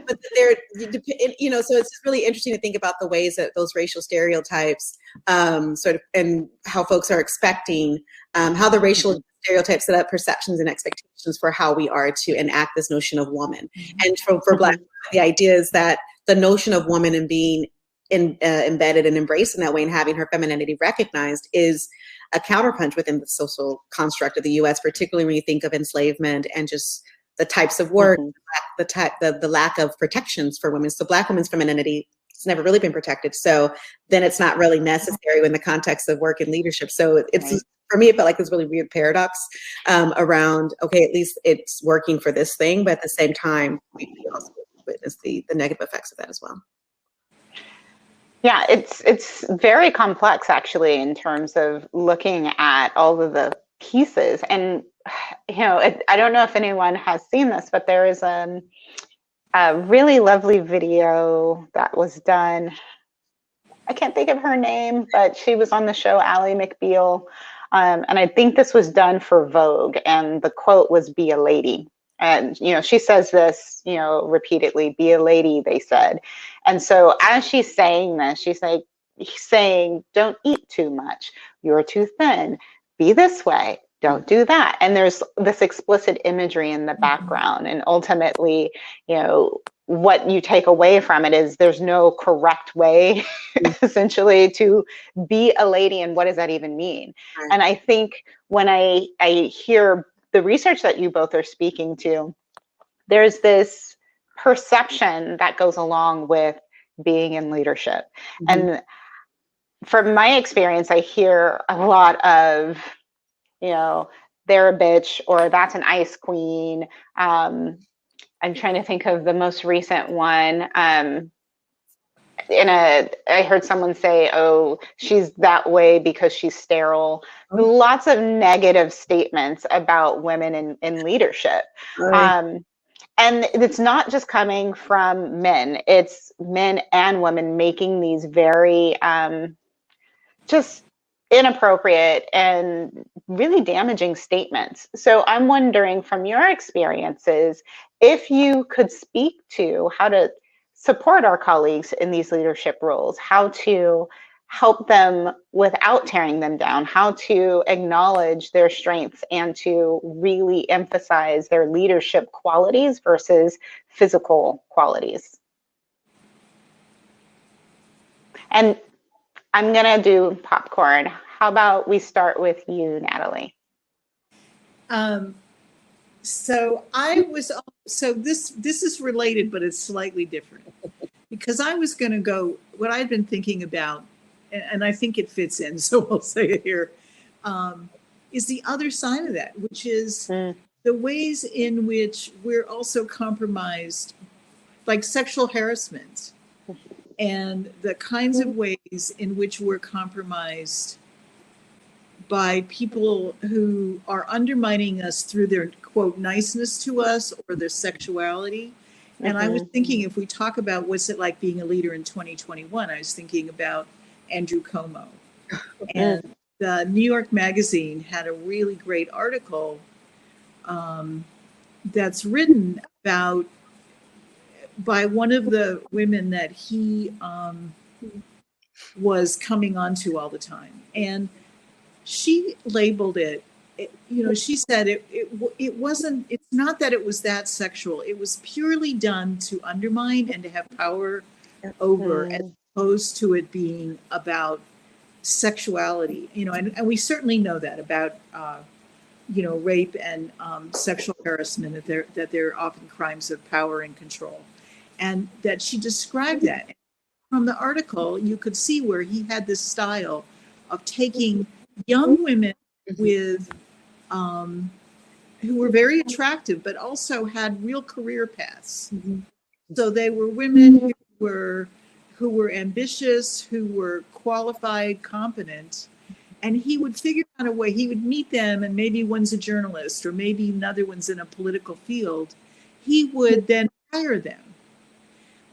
But so it's really interesting to think about the ways that those racial stereotypes sort of, and how folks are expecting, how the racial stereotypes set up perceptions and expectations for how we are to enact this notion of woman. And for Black, the idea is that the notion of woman and being embedded and embraced in that way and having her femininity recognized is a counterpunch within the social construct of the U.S., particularly when you think of enslavement and just the types of work, the lack of protections for women. So Black women's femininity has never really been protected. So then it's not really necessary in the context of work and leadership. So it's for me, it felt like this really weird paradox around, okay, at least it's working for this thing, but at the same time, we also witness the negative effects of that as well. Yeah, it's very complex actually in terms of looking at all of the pieces. And I don't know if anyone has seen this, but there is a really lovely video that was done. I can't think of her name, but she was on the show, Ally McBeal. And I think this was done for Vogue. And the quote was, "Be a lady." And, she says this, repeatedly, "Be a lady," they said. And so as she's saying this, she's like saying, don't eat too much. You're too thin. Be this way. Don't do that. And there's this explicit imagery in the background. And ultimately, what you take away from it is there's no correct way, essentially, to be a lady. And what does that even mean? And I think when I hear the research that you both are speaking to, there's this perception that goes along with being in leadership. And from my experience, I hear a lot of, they're a bitch, or that's an ice queen. I'm trying to think of the most recent one. I heard someone say, "Oh, she's that way because she's sterile." Lots of negative statements about women in leadership. And it's not just coming from men, it's men and women making these very just inappropriate and really damaging statements. So I'm wondering, from your experiences, if you could speak to how to support our colleagues in these leadership roles, how to help them without tearing them down, how to acknowledge their strengths and to really emphasize their leadership qualities versus physical qualities. And I'm gonna do popcorn. How about we start with you, Natalie? So this is related, but it's slightly different, because I was going to go, what I'd been thinking about, and I think it fits in, so I'll say it here, is the other side of that, which is the ways in which we're also compromised, like sexual harassment, and the kinds of ways in which we're compromised by people who are undermining us through their, quote, niceness to us or their sexuality. And I was thinking, if we talk about what's it like being a leader in 2021, I was thinking about Andrew Cuomo. And the New York Magazine had a really great article that's written about by one of the women that he was coming onto all the time. And she labeled it, she said it wasn't, it's not that it was that sexual. It was purely done to undermine and to have power over, as opposed to it being about sexuality, and we certainly know that about, rape and sexual harassment, that they're often crimes of power and control. And that she described that. From the article, you could see where he had this style of taking young women with who were very attractive, but also had real career paths. So they were women who were ambitious, who were qualified, competent, and he would figure out a way. He would meet them, and maybe one's a journalist, or maybe another one's in a political field. He would then hire them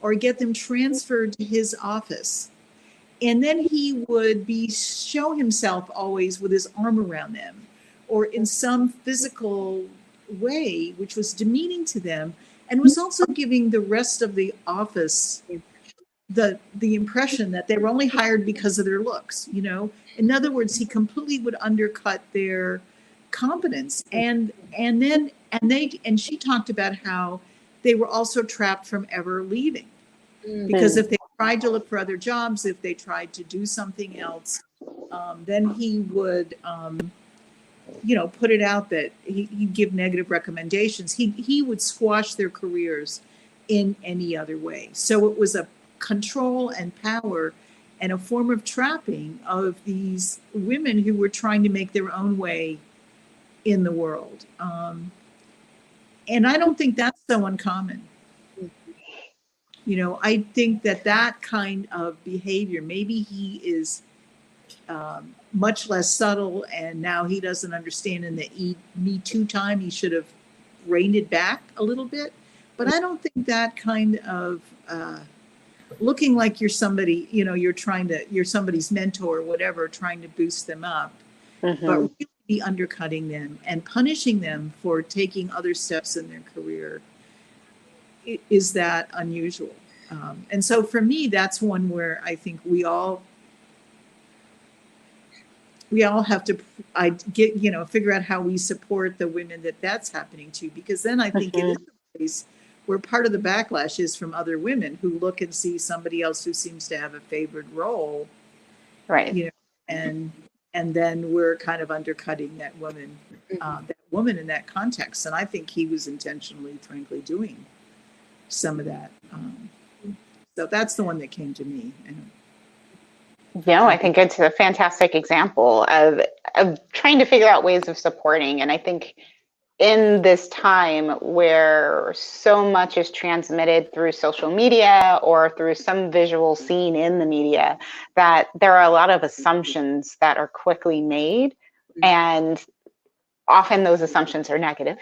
or get them transferred to his office. And then he would show himself always with his arm around them, or in some physical way, which was demeaning to them, and was also giving the rest of the office the impression that they were only hired because of their looks. In other words, he completely would undercut their competence. And she talked about how they were also trapped from ever leaving, because if they tried to look for other jobs, if they tried to do something else, then he would put it out that he'd give negative recommendations. He would squash their careers in any other way. So it was a control and power and a form of trapping of these women who were trying to make their own way in the world. And I don't think that's so uncommon. I think that kind of behavior, maybe he is much less subtle, and now he doesn't understand in the Me Too time, he should have reined it back a little bit. But I don't think that kind of looking like you're somebody, you're somebody's mentor or whatever, trying to boost them up, but really be undercutting them and punishing them for taking other steps in their career. Is that unusual? And so for me, that's one where I think we all have to figure out how we support the women that's happening to, because then I think it is a place where part of the backlash is from other women who look and see somebody else who seems to have a favored role, right? And then we're kind of undercutting that woman in that context. And I think he was intentionally, frankly, doing some of that. So that's the one that came to me. I think it's a fantastic example of trying to figure out ways of supporting. And I think in this time where so much is transmitted through social media or through some visual scene in the media, that there are a lot of assumptions that are quickly made, and often those assumptions are negative.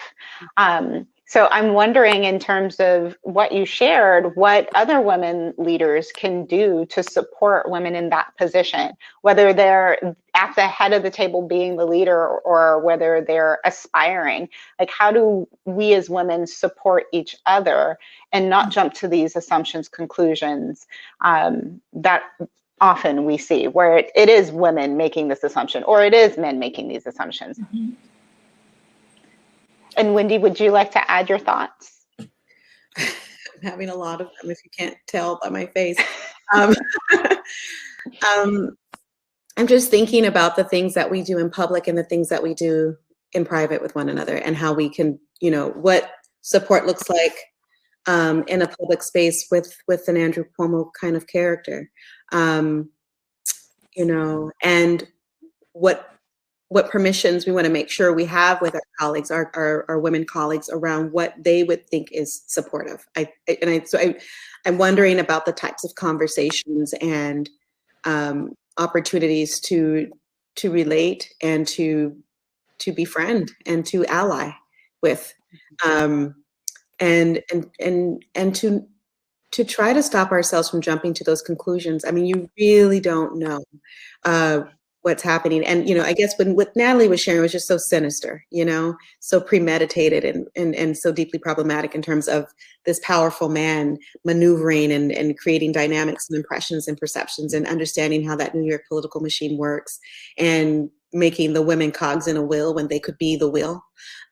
So I'm wondering, in terms of what you shared, what other women leaders can do to support women in that position, whether they're at the head of the table being the leader or whether they're aspiring. Like, how do we as women support each other and not jump to these assumptions, conclusions that often we see, where it is women making this assumption or it is men making these assumptions? Mm-hmm. And Wendi, would you like to add your thoughts? I'm having a lot of them, if you can't tell by my face. I'm just thinking about the things that we do in public and the things that we do in private with one another, and how we can, what support looks like in a public space with an Andrew Cuomo kind of character, and what permissions we want to make sure we have with our colleagues, our women colleagues, around what they would think is supportive. I'm wondering about the types of conversations and opportunities to relate and to befriend and to ally with, and to try to stop ourselves from jumping to those conclusions. I mean, you really don't know what's happening. And, I guess what Natalie was sharing was just so sinister, so premeditated and so deeply problematic in terms of this powerful man maneuvering and creating dynamics and impressions and perceptions and understanding how that New York political machine works and making the women cogs in a wheel when they could be the wheel.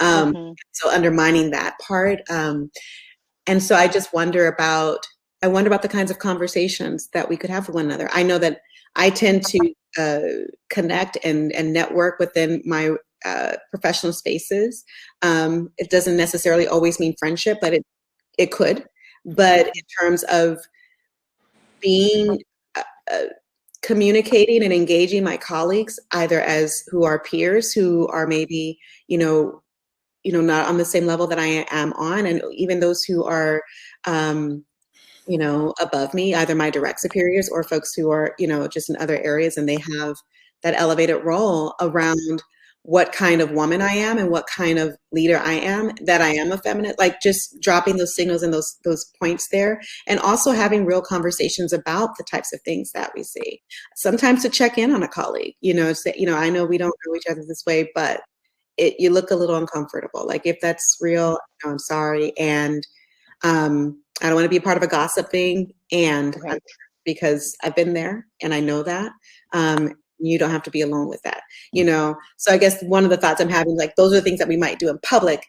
So undermining that part. And so I just wonder about the kinds of conversations that we could have with one another. I know that I tend to connect and network within my professional spaces. It doesn't necessarily always mean friendship, but it could. But in terms of being communicating and engaging my colleagues, either as who are peers, who are maybe not on the same level that I am on, and even those who are above me, either my direct superiors or folks who are, just in other areas, and they have that elevated role around what kind of woman I am and what kind of leader I am, that I am a feminist, like just dropping those signals and those points there, and also having real conversations about the types of things that we see. Sometimes to check in on a colleague, say, I know we don't know each other this way, but you look a little uncomfortable. Like, if that's real, I'm sorry. And I don't want to be a part of a gossip thing. And Right. because I've been there and I know that. You don't have to be alone with that, So I guess one of the thoughts I'm having, like, those are the things that we might do in public.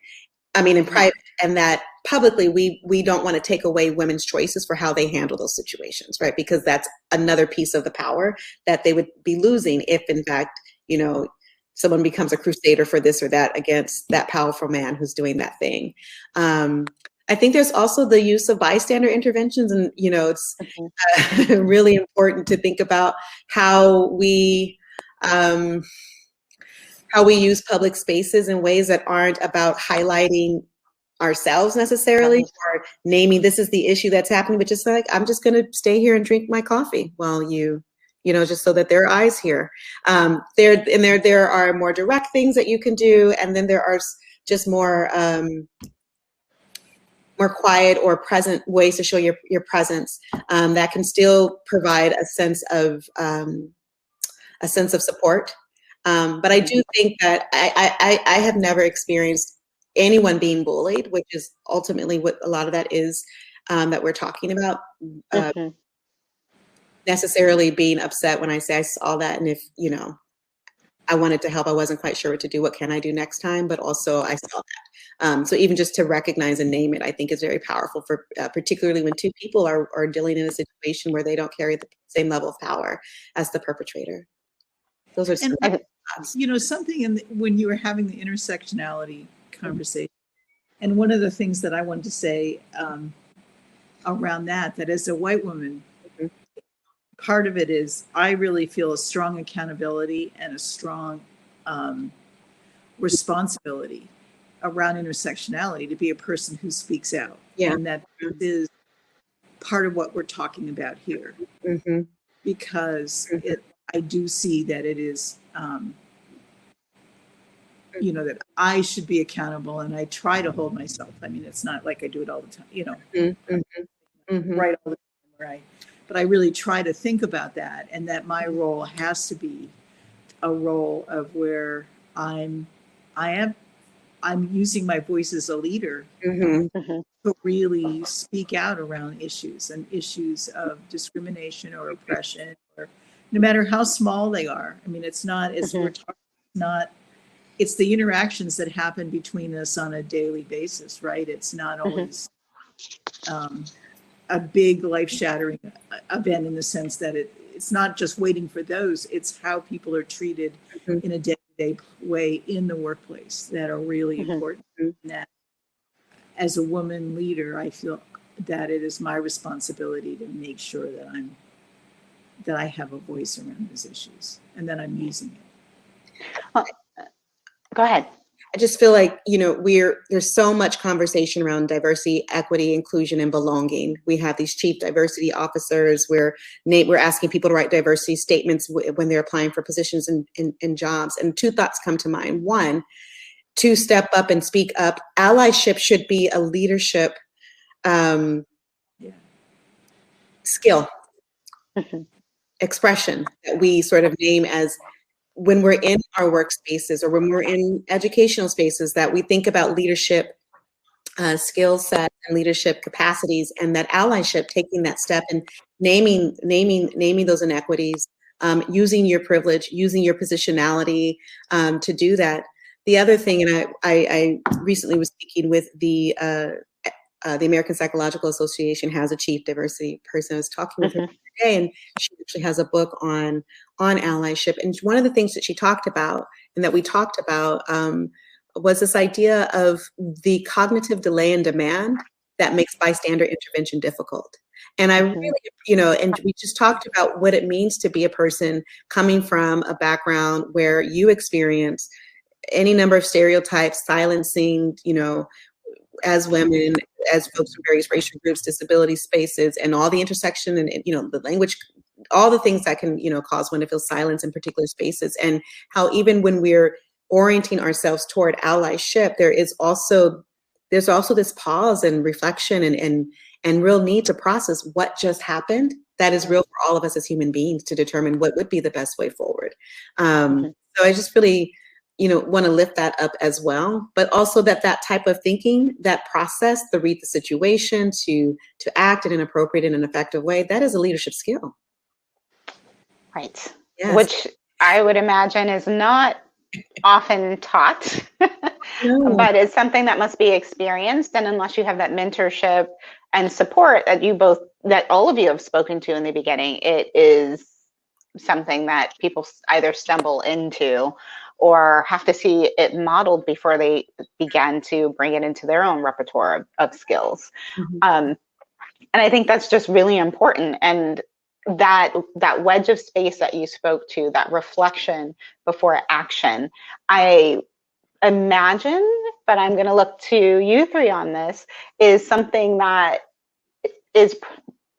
I mean, in private, and that publicly we don't want to take away women's choices for how they handle those situations, right? Because that's another piece of the power that they would be losing if, in fact, someone becomes a crusader for this or that against that powerful man who's doing that thing. I think there's also the use of bystander interventions, and it's really important to think about how we use public spaces in ways that aren't about highlighting ourselves necessarily, or naming this is the issue that's happening, but just like, I'm just going to stay here and drink my coffee while just so that there are eyes here. There are more direct things that you can do, and then there are just more quiet or present ways to show your presence that can still provide a sense of support. But I do think that I have never experienced anyone being bullied, which is ultimately what a lot of that is that we're talking about. Necessarily being upset when I say I saw that, and if I wanted to help, I wasn't quite sure what to do. What can I do next time? But also I saw that. So even just to recognize and name it, I think is very powerful for particularly when two people are dealing in a situation where they don't carry the same level of power as the perpetrator. Those are some thoughts. Something when you were having the intersectionality conversation, and one of the things that I wanted to say around that as a white woman, part of it is I really feel a strong accountability and a strong responsibility around intersectionality to be a person who speaks out. Yeah. And that is part of what we're talking about here. Because I do see that it is, that I should be accountable, and I try to hold myself. I mean, it's not like I do it all the time, right all the time, right? But I really try to think about that, and that my role has to be a role of where I'm using my voice as a leader to really speak out around issues of discrimination or oppression, or no matter how small they are. I mean, it's not, as we're talking, it's the interactions that happen between us on a daily basis, right? It's not always a big life-shattering event, in the sense that it's not just waiting for those, it's how people are treated in a day-to-day way in the workplace that are really important. And that as a woman leader, I feel that it is my responsibility to make sure that I have a voice around those issues, and that I'm using it. Well, go ahead. I just feel like, there's so much conversation around diversity, equity, inclusion, and belonging. We have these chief diversity officers where we're asking people to write diversity statements when they're applying for positions in jobs. And two thoughts come to mind. One, to step up and speak up. Allyship should be a leadership skill, expression that we sort of name as, when we're in our workspaces or when we're in educational spaces, that we think about leadership skill set and leadership capacities, and that allyship, taking that step and naming those inequities, using your privilege, using your positionality to do that. The other thing, and I recently was speaking with the American Psychological Association has a chief diversity person. I was talking with her today, and she actually has a book on allyship. And one of the things that she talked about, and that we talked about, was this idea of the cognitive delay and demand that makes bystander intervention difficult. And I really, and we just talked about what it means to be a person coming from a background where you experience any number of stereotypes, silencing, as women, as folks from various racial groups, disability spaces, and all the intersection and the language, all the things that can, cause one to feel silence in particular spaces. And how even when we're orienting ourselves toward allyship, there's also this pause and reflection and real need to process what just happened. That is real for all of us as human beings, to determine what would be the best way forward. So I just really want to lift that up as well, but also that type of thinking, that process, to read the situation, to act in an appropriate and an effective way, that is a leadership skill. Right. Yes. Which I would imagine is not often taught, No. but it's something that must be experienced. And unless you have that mentorship and support that all of you have spoken to in the beginning, it is something that people either stumble into or have to see it modeled before they begin to bring it into their own repertoire of skills. And I think that's just really important. And that wedge of space that you spoke to, that reflection before action, I imagine, but I'm going to look to you three on this, is something that is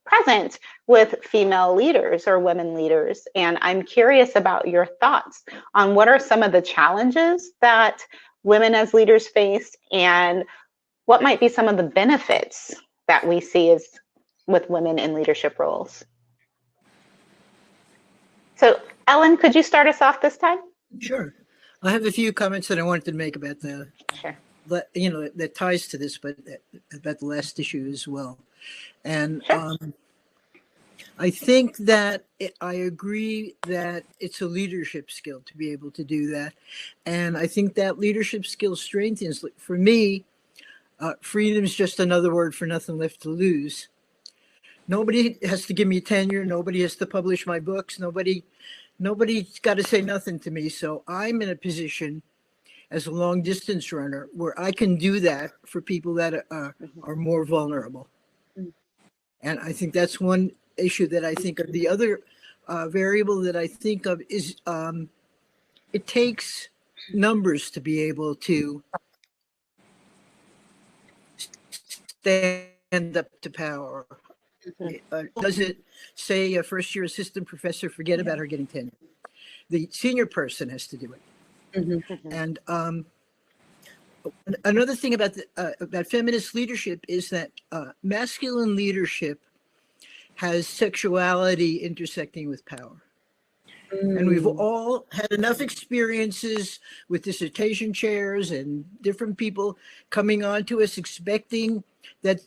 present with female leaders or women leaders. And I'm curious about your thoughts on what are some of the challenges that women as leaders face, and what might be some of the benefits that we see as with women in leadership roles. So Ellyn, could you start us off this time? Sure. I have a few comments that I wanted to make about Sure. that ties to this, but about the last issue as well. And Sure. I think that I agree that it's a leadership skill to be able to do that. And I think that leadership skill strengthens, for me, freedom is just another word for nothing left to lose. Nobody has to give me tenure. Nobody has to publish my books. Nobody's got to say nothing to me. So I'm in a position as a long distance runner where I can do that for people that are more vulnerable. And I think that's one issue that I think of. The other variable that I think of is it takes numbers to be able to stand up to power. Does it say a first-year assistant professor, forget about her getting tenure? The senior person has to do it. And another thing about feminist leadership is that masculine leadership has sexuality intersecting with power. And we've all had enough experiences with dissertation chairs and different people coming on to us expecting that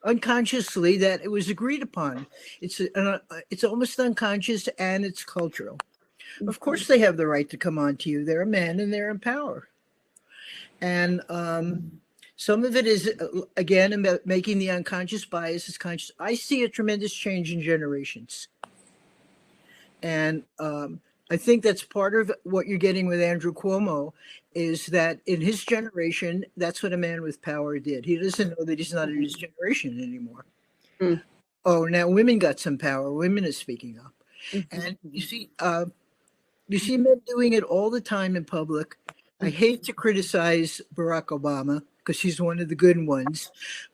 unconsciously that it was agreed upon. It's almost unconscious, and it's cultural. Of course they have the right to come on to you. They're a man and they're in power. And some of it is, again, about making the unconscious biases conscious. I see a tremendous change in generations. And I think that's part of what you're getting with Andrew Cuomo, is that in his generation, that's what a man with power did. He doesn't know that he's not in his generation anymore. Oh, now women got some power. Women are speaking up. And you see men doing it all the time in public. I hate to criticize Barack Obama because he's one of the good ones.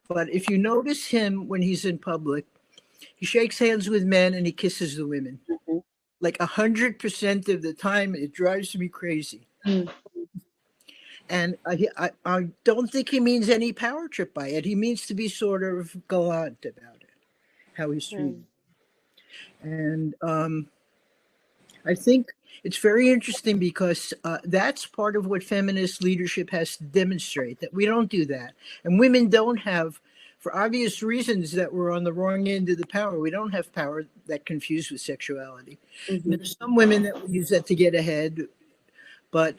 But if you notice him when he's in public, he shakes hands with men and he kisses the women. Like 100% of the time, it drives me crazy. And I don't think he means any power trip by it. He means to be sort of gallant about it, how he's treated. And I think it's very interesting because that's part of what feminist leadership has to demonstrate, that we don't do that. And women don't have, for obvious reasons that we're on the wrong end of the power, we don't have power that confused with sexuality. There's some women that will use that to get ahead, but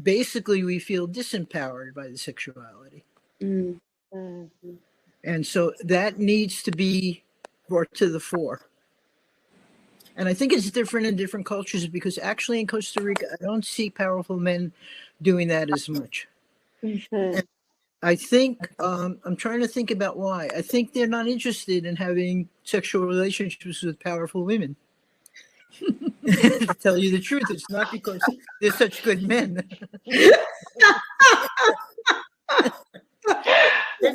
basically we feel disempowered by the sexuality. And so that needs to be brought to the fore. And I think it's different in different cultures, because actually in Costa Rica, I don't see powerful men doing that as much. And I think, I'm trying to think about why. I think they're not interested in having sexual relationships with powerful women. To tell you the truth, it's not because they're such good men. They've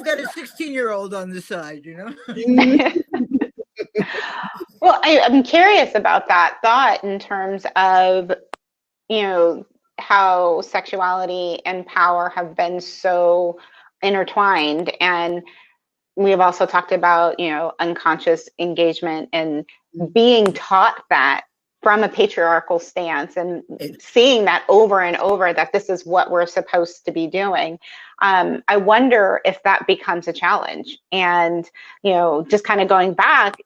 got a 16-year-old on the side, you know? Well, I'm curious about that thought in terms of, how sexuality and power have been so intertwined. And we have also talked about, unconscious engagement and being taught that from a patriarchal stance and seeing that over and over, that this is what we're supposed to be doing. I wonder if that becomes a challenge. And, you know, just kind of going back,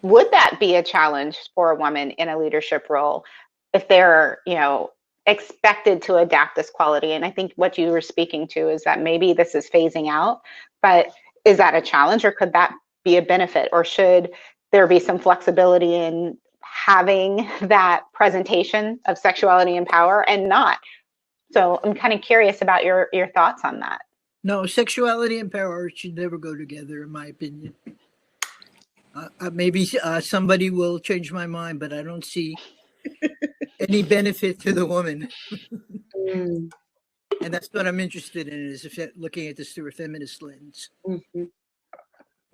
would that be a challenge for a woman in a leadership role if they're, you know, expected to adapt this quality? And I think what you were speaking to is that maybe this is phasing out, but is that a challenge, or could that be a benefit? Or should there be some flexibility in having that presentation of sexuality and power and not? So I'm kind of curious about your thoughts on that. No, sexuality and power should never go together, in my opinion. Maybe somebody will change my mind, but I don't see any benefit to the woman. And that's what I'm interested in, is looking at this through a feminist lens. Mm-hmm.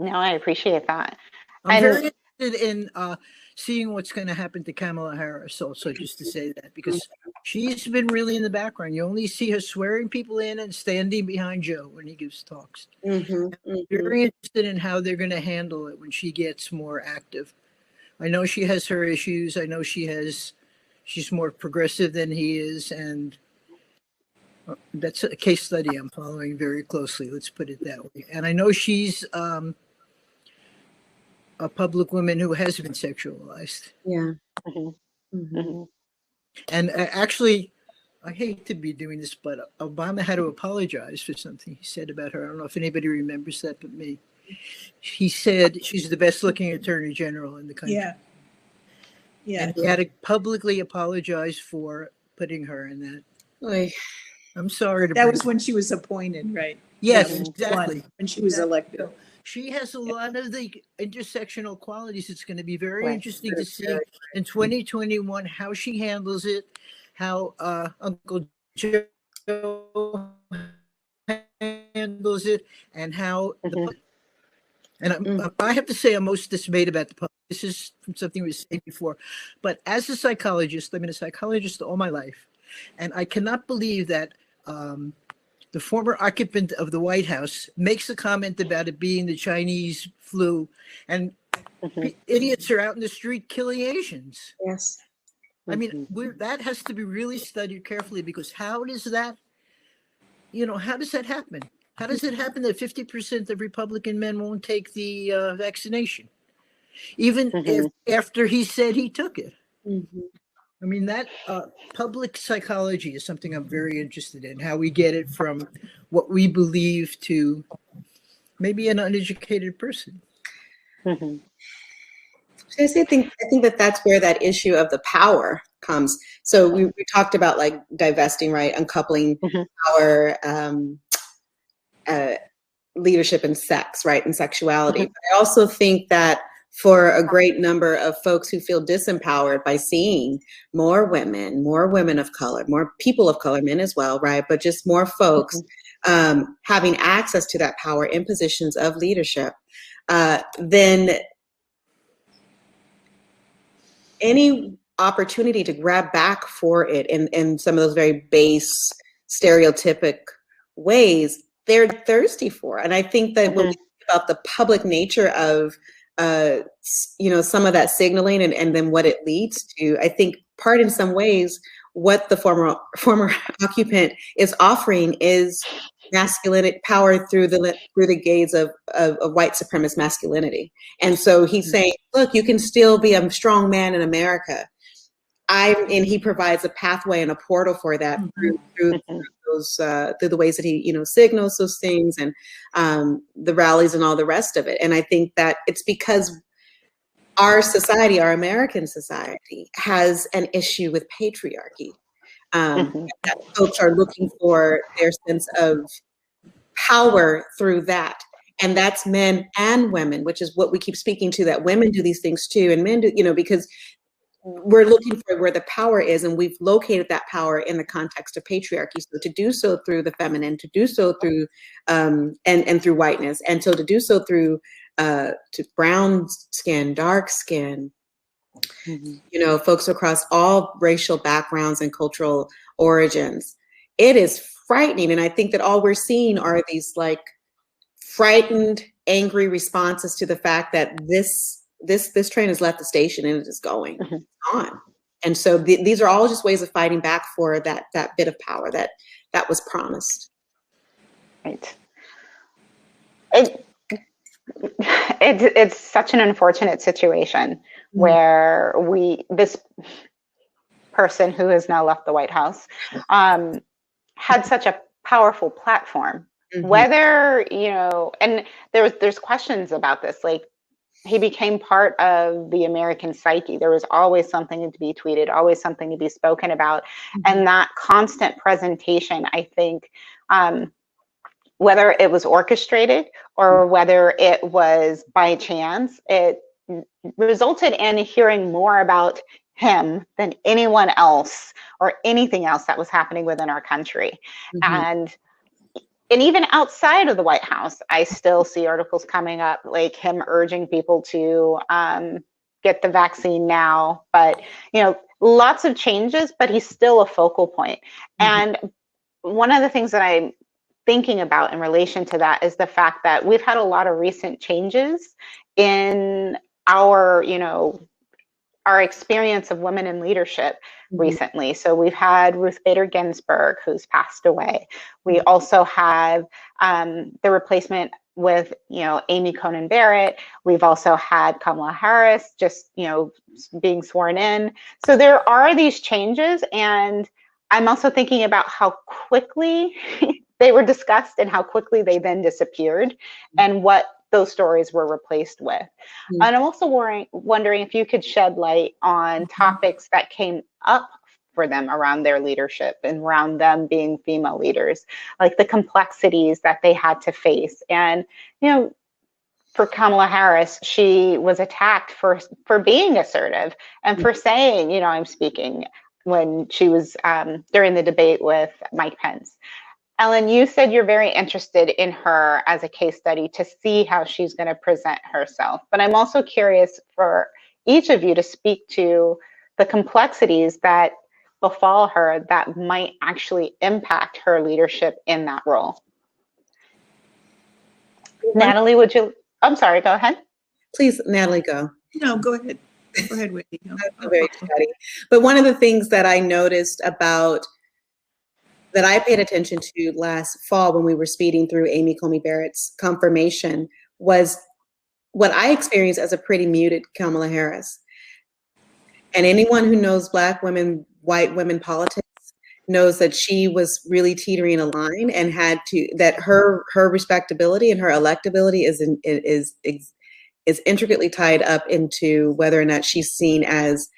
No, I appreciate that. I'm very interested in seeing what's going to happen to Kamala Harris also, just to say that, because she's been really in the background. You only see her swearing people in and standing behind Joe when he gives talks. I'm very interested in how they're going to handle it when she gets more active. I know she has her issues. I know she's more progressive than he is, and that's a case study I'm following very closely. Let's put it that way. And I know she's a public woman who has been sexualized. Yeah. And actually, I hate to be doing this, but Obama had to apologize for something he said about her. I don't know if anybody remembers that but me. He said she's the best looking attorney general in the country. Yeah. And he had to publicly apologize for putting her in that. Oy. I'm sorry to That was when she was appointed, right? Yes, Yeah, exactly. When she was elected. She has a lot of the intersectional qualities. It's going to be very interesting to see in 2021 how she handles it, how Uncle Joe handles it, and how I have to say I'm most dismayed about the public. This is something we said before, but as a psychologist, I've been a psychologist all my life, and I cannot believe that the former occupant of the White House makes a comment about it being the Chinese flu, and idiots are out in the street killing Asians. Yes. I mean, that has to be really studied carefully, because how does that happen? How does it happen that 50% of Republican men won't take the vaccination, even if after he said he took it? I mean, that public psychology is something I'm very interested in, how we get it from what we believe to maybe an uneducated person. I think that's where that issue of the power comes. So we talked about like divesting, right? Uncoupling power, leadership and sex, right? And sexuality. But I also think that for a great number of folks who feel disempowered by seeing more women of color, more people of color, men as well, right? But just more folks having access to that power in positions of leadership, then any opportunity to grab back for it in some of those very base, stereotypic ways, they're thirsty for. And I think that when we think about the public nature of some of that signaling and then what it leads to, I think part in some ways what the former occupant is offering is masculinity, power through the gaze of white supremacist masculinity. And so he's saying, look, you can still be a strong man in America. And he provides a pathway and a portal for that through the ways that he signals those things and the rallies and all the rest of it. And I think that it's because our society, our American society, has an issue with patriarchy. That folks are looking for their sense of power through that. And that's men and women, which is what we keep speaking to, that women do these things too, and men do, because we're looking for where the power is, and we've located that power in the context of patriarchy. So to do so through the feminine, to do so through and through whiteness, and so to do so through to brown skin, dark skin, folks across all racial backgrounds and cultural origins. It is frightening, and I think that all we're seeing are these like frightened, angry responses to the fact that this this train has left the station and it is going on. And so these are all just ways of fighting back for that bit of power that was promised. Right. It's such an unfortunate situation where this person who has now left the White House had such a powerful platform. Whether, and there's questions about this, like he became part of the American psyche. There was always something to be tweeted, always something to be spoken about. And that constant presentation, I think, whether it was orchestrated or whether it was by chance, it resulted in hearing more about him than anyone else or anything else that was happening within our country. And even outside of the White House, I still see articles coming up like him urging people to get the vaccine now. But, lots of changes, but he's still a focal point. And one of the things that I'm thinking about in relation to that is the fact that we've had a lot of recent changes in our experience of women in leadership recently. So we've had Ruth Bader Ginsburg, who's passed away. We also have the replacement with, Amy Coney Barrett. We've also had Kamala Harris just, being sworn in. So there are these changes. And I'm also thinking about how quickly they were discussed and how quickly they then disappeared and what those stories were replaced with. And I'm also wondering if you could shed light on topics that came up for them around their leadership and around them being female leaders, like the complexities that they had to face. And, for Kamala Harris, she was attacked for being assertive and for saying, I'm speaking, when she was during the debate with Mike Pence. Ellyn, you said you're very interested in her as a case study to see how she's going to present herself. But I'm also curious for each of you to speak to the complexities that befall her that might actually impact her leadership in that role. Natalie, I'm sorry, go ahead. Please, Natalie, go. No, go ahead. Go ahead, Wendi. No. Very chatty. But one of the things that I noticed that I paid attention to last fall when we were speeding through Amy Coney Barrett's confirmation was what I experienced as a pretty muted Kamala Harris. And anyone who knows Black women, white women politics knows that she was really teetering a line and that her respectability and her electability is intricately tied up into whether or not she's seen as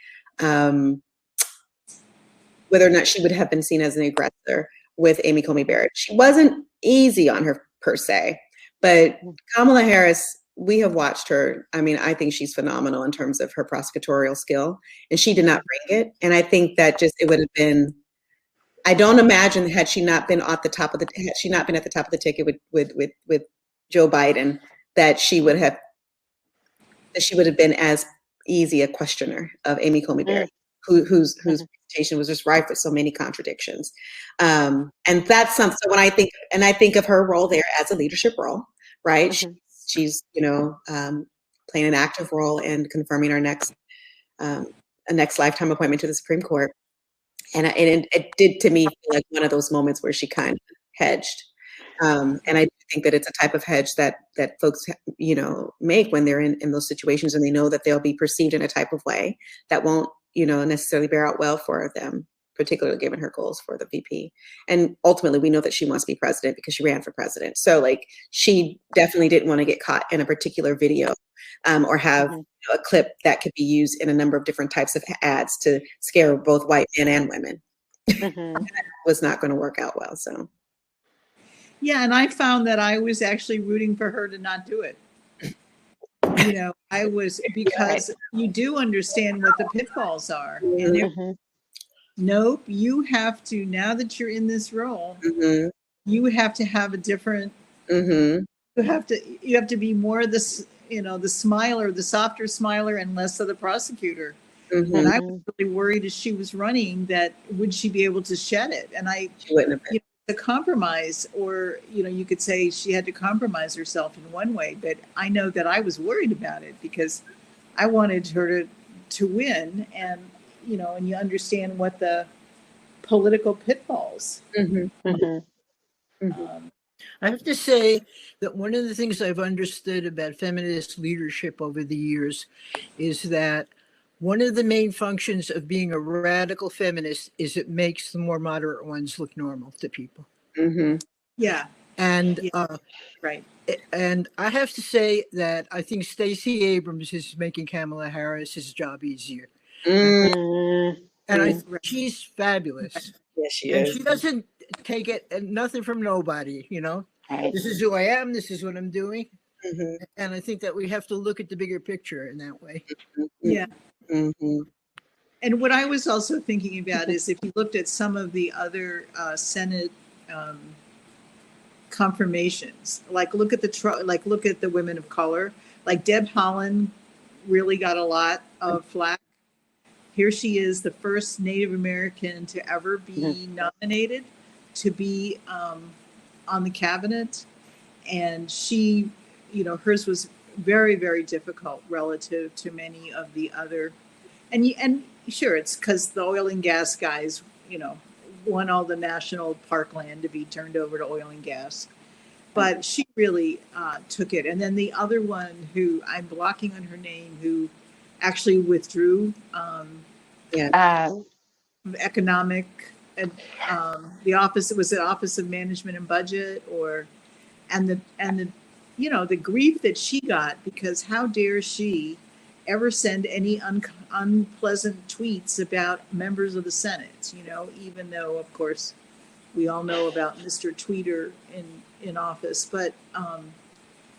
whether or not she would have been seen as an aggressor with Amy Coney Barrett. She wasn't easy on her per se, but Kamala Harris, we have watched her. I mean, I think she's phenomenal in terms of her prosecutorial skill, and she did not bring it. And I think that it would have been, I don't imagine had she not been at the top of the ticket with Joe Biden, that she would have been as easy a questioner of Amy Coney Barrett, whose presentation was just rife with so many contradictions. And that's something. So when I think of her role there as a leadership role, right? She's playing an active role in confirming our next lifetime appointment to the Supreme Court. And it did to me feel like one of those moments where she kind of hedged. And I think that it's a type of hedge that folks, make when they're in those situations and they know that they'll be perceived in a type of way that won't, necessarily bear out well for them, particularly given her goals for the VP. And ultimately, we know that she wants to be president because she ran for president. So she definitely didn't want to get caught in a particular video or have a clip that could be used in a number of different types of ads to scare both white men and women. That was not going to work out well. So. Yeah, and I found that I was actually rooting for her to not do it. I was, because you do understand what the pitfalls are. And nope, you have to, now that you're in this role, you have to have a different, you have to be more the smiler, the softer smiler, and less of the prosecutor. And I was really worried as she was running that would she be able to shed it? And she wouldn't have been. The compromise, or you could say she had to compromise herself in one way, but I know that I was worried about it because I wanted her to win, and and you understand what the political pitfalls. I have to say that one of the things I've understood about feminist leadership over the years is that one of the main functions of being a radical feminist is it makes the more moderate ones look normal to people. Yeah. And Right. And I have to say that I think Stacey Abrams is making Kamala Harris's job easier. And I think she's fabulous. Yes, she And is. she doesn't take it nothing from nobody, Right. This is who I am, this is what I'm doing. And I think that we have to look at the bigger picture in that way. Yeah. And what I was also thinking about is if you looked at some of the other Senate confirmations, like look at the women of color, like Deb Haaland really got a lot of flack. Here she is, the first Native American to ever be nominated to be on the cabinet. And she, hers was very, very difficult relative to many of the other. And sure, it's because the oil and gas guys, want all the national parkland to be turned over to oil and gas. But she really took it. And then the other one who I'm blocking on her name, who actually withdrew economic, the office, it was the Office of Management and Budget, and the grief that she got, because how dare she ever send any unpleasant tweets about members of the Senate, even though, of course, we all know about Mr. Tweeter in office. But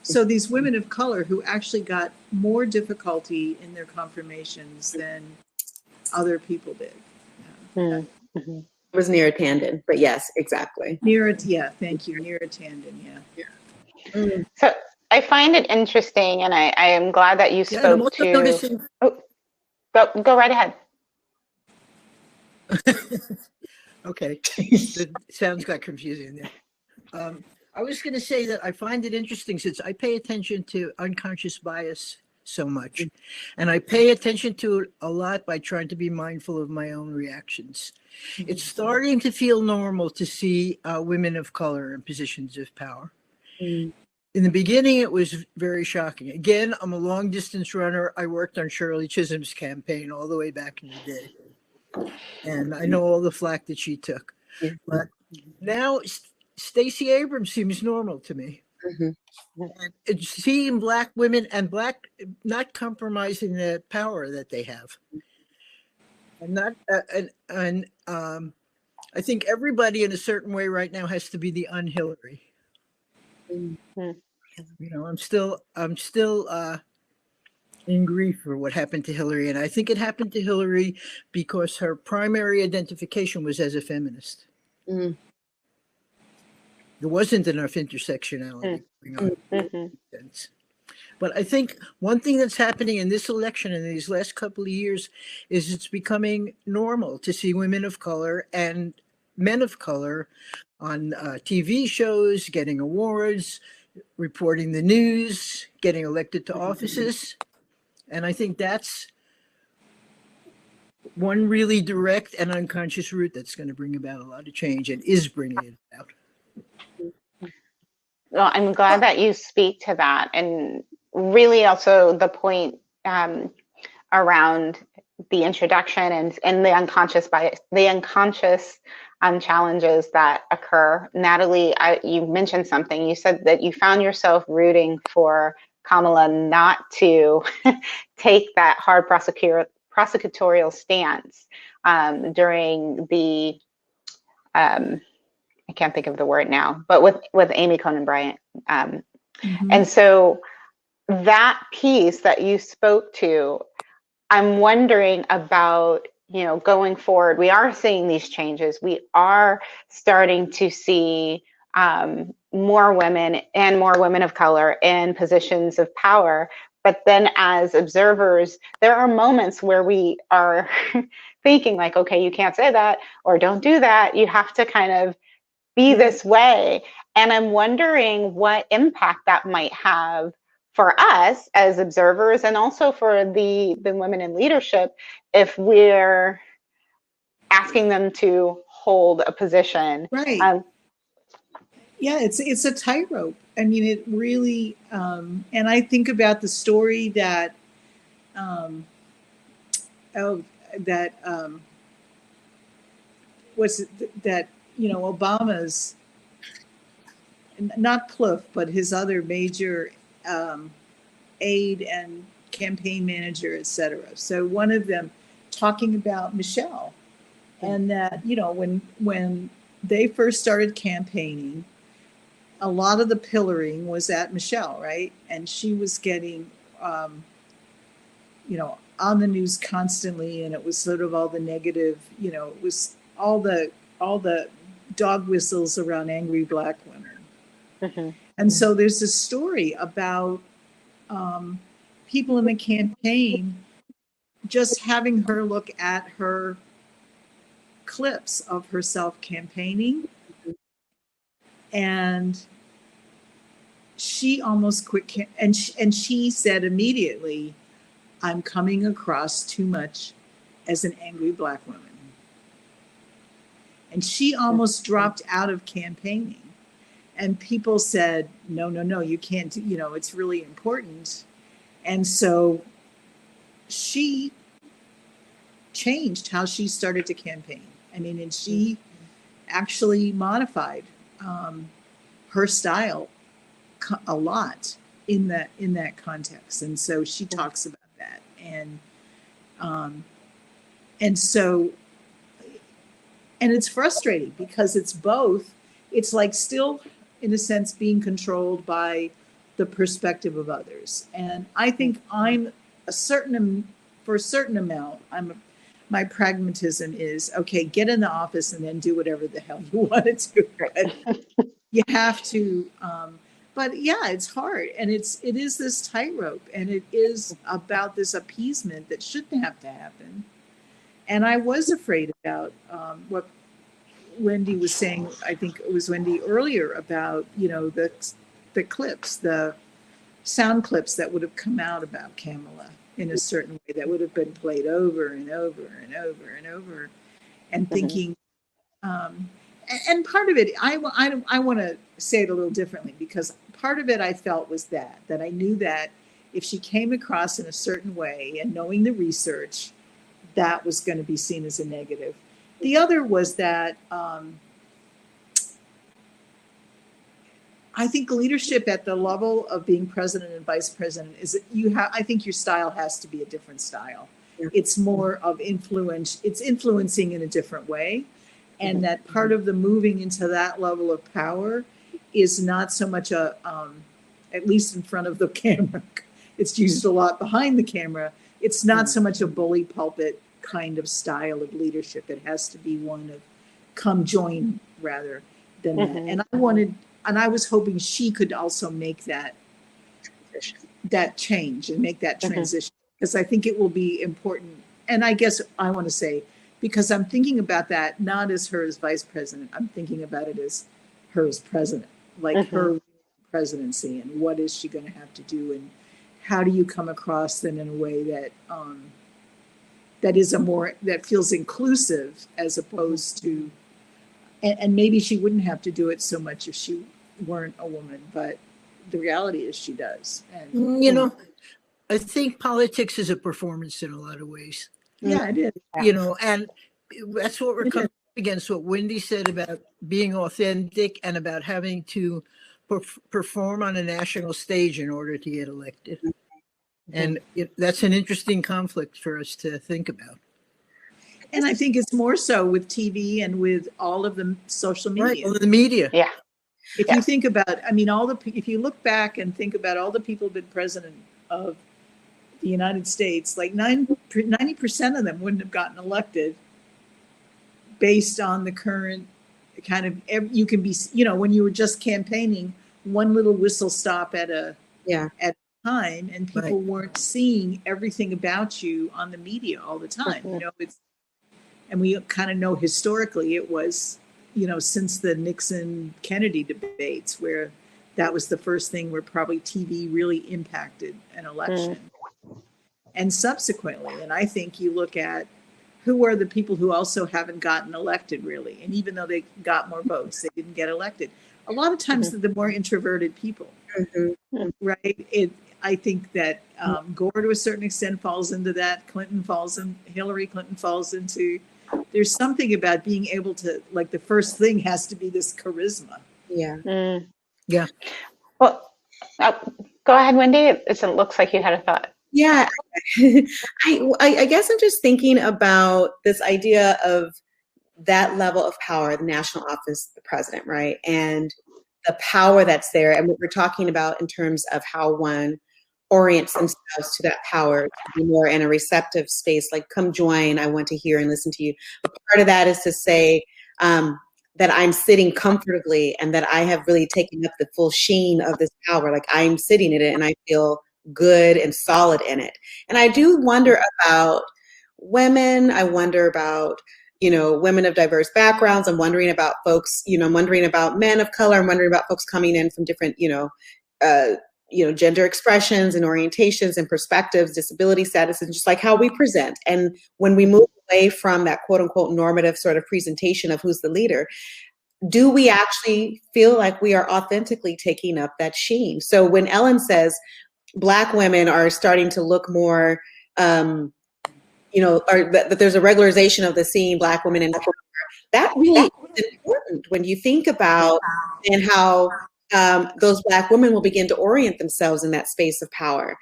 so these women of color who actually got more difficulty in their confirmations than other people did. It was Neera Tanden, but yes, exactly. Thank you, Neera Tanden, So I find it interesting, and I am glad that you spoke to. Noticing... Oh, go right ahead. Okay, it sounds like confusing there. I was going to say that I find it interesting since I pay attention to unconscious bias so much, and I pay attention to it a lot by trying to be mindful of my own reactions. It's starting to feel normal to see women of color in positions of power. In the beginning, it was very shocking. Again, I'm a long distance runner. I worked on Shirley Chisholm's campaign all the way back in the day. And I know all the flack that she took. But now Stacey Abrams seems normal to me. And seeing Black women and not compromising the power that they have. And not I think everybody in a certain way right now has to be the un-Hillary. I'm still in grief for what happened to Hillary, and I think it happened to Hillary because her primary identification was as a feminist. There wasn't enough intersectionality going on. But I think one thing that's happening in this election in these last couple of years is it's becoming normal to see women of color and men of color on TV shows, getting awards, reporting the news, getting elected to offices. And I think that's one really direct and unconscious route that's going to bring about a lot of change and is bringing it about. Well, I'm glad that you speak to that, and really also the point around the introduction and the unconscious bias, the unconscious challenges that occur. Natalie, you mentioned something. You said that you found yourself rooting for Kamala not to take that hard prosecutorial stance during the I can't think of the word now, but with Amy Coney Bryant. And so that piece that you spoke to, I'm wondering about, going forward, we are seeing these changes. We are starting to see more women and more women of color in positions of power. But then as observers, there are moments where we are thinking like, okay, you can't say that, or don't do that. You have to kind of be this way. And I'm wondering what impact that might have for us as observers, and also for the women in leadership, if we're asking them to hold a position. Right. Yeah, it's a tightrope. I mean, it really, and I think about the story that, was that, Obama's, not Plouffe, but his other major aide and campaign manager, et cetera. So one of them talking about Michele, and that, when they first started campaigning, a lot of the pillaring was at Michele, right? And she was getting, on the news constantly, and it was sort of all the negative, it was all the dog whistles around angry Black women. Mm-hmm. And so there's this story about people in the campaign just having her look at her clips of herself campaigning, and she almost quit. And she said immediately, "I'm coming across too much as an angry Black woman." And she almost dropped out of campaigning. And people said, no, you can't, it's really important. And so she changed how she started to campaign. I mean, and she actually modified her style a lot in that context. And so she talks about that. And so, and it's frustrating because it's both. It's like still, in a sense, being controlled by the perspective of others. And I think for a certain amount, my pragmatism is, okay, get in the office and then do whatever the hell you want to do. But you have to, but yeah, it's hard. And it is this tightrope, and it is about this appeasement that shouldn't have to happen. And I was afraid about what Wendi was saying. I think it was Wendi earlier about, the clips, the sound clips that would have come out about Kamala in a certain way that would have been played over and over and over and over, and thinking, and part of it, I want to say it a little differently, because part of it I felt was that I knew that if she came across in a certain way, and knowing the research, that was going to be seen as a negative. The other was that I think leadership at the level of being president and vice president is I think your style has to be a different style. Yeah. It's more of influence. It's influencing in a different way. And that part of the moving into that level of power is not so much at least in front of the camera. It's used a lot behind the camera. It's not so much a bully pulpit kind of style of leadership. It has to be one of come join rather than that. And I was hoping she could also make that change and make that transition, because I think it will be important. And I guess I want to say, because I'm thinking about that not as her as vice president, I'm thinking about it as her as president, like her presidency, and what is she going to have to do, and how do you come across them in a way that that feels inclusive, as opposed to, and maybe she wouldn't have to do it so much if she weren't a woman, but the reality is she does. And I think politics is a performance in a lot of ways. Yeah, it is. And that's what we're coming up against, what Wendi said about being authentic and about having to perform on a national stage in order to get elected. And that's an interesting conflict for us to think about. And I think it's more so with TV and with all of the social media. Right, all the media. Yeah. If you think about, if you look back and think about all the people who've been president of the United States, like 90% of them wouldn't have gotten elected based on the current kind of, you can be, when you were just campaigning, one little whistle stop at a time, and people weren't seeing everything about you on the media all the time. And we kind of know historically it was, since the Nixon Kennedy debates, where that was the first thing where probably TV really impacted an election. And subsequently, and I think you look at who are the people who also haven't gotten elected really, and even though they got more votes, they didn't get elected. A lot of times they're the more introverted people, right? I think that Gore to a certain extent falls into that. Hillary Clinton falls into, there's something about being able to, like the first thing has to be this charisma. Yeah. Yeah. Well, go ahead, Wendi. It looks like you had a thought. Yeah, I guess I'm just thinking about this idea of that level of power, the national office, the president, right? And the power that's there, and what we're talking about in terms of how one orients themselves to that power, to be more in a receptive space, like come join, I want to hear and listen to you. But part of that is to say that I'm sitting comfortably and that I have really taken up the full sheen of this power, like I'm sitting in it and I feel good and solid in it. And I do wonder about women. I wonder about, women of diverse backgrounds. I'm wondering about folks, I'm wondering about men of color. I'm wondering about folks coming in from different, gender expressions and orientations and perspectives, disability status, and just like how we present. And when we move away from that quote unquote normative sort of presentation of who's the leader, do we actually feel like we are authentically taking up that sheen? So when Ellyn says, Black women are starting to look more, or that there's a regularization of the seeing Black women in power. That really is important when you think about and how those Black women will begin to orient themselves in that space of power,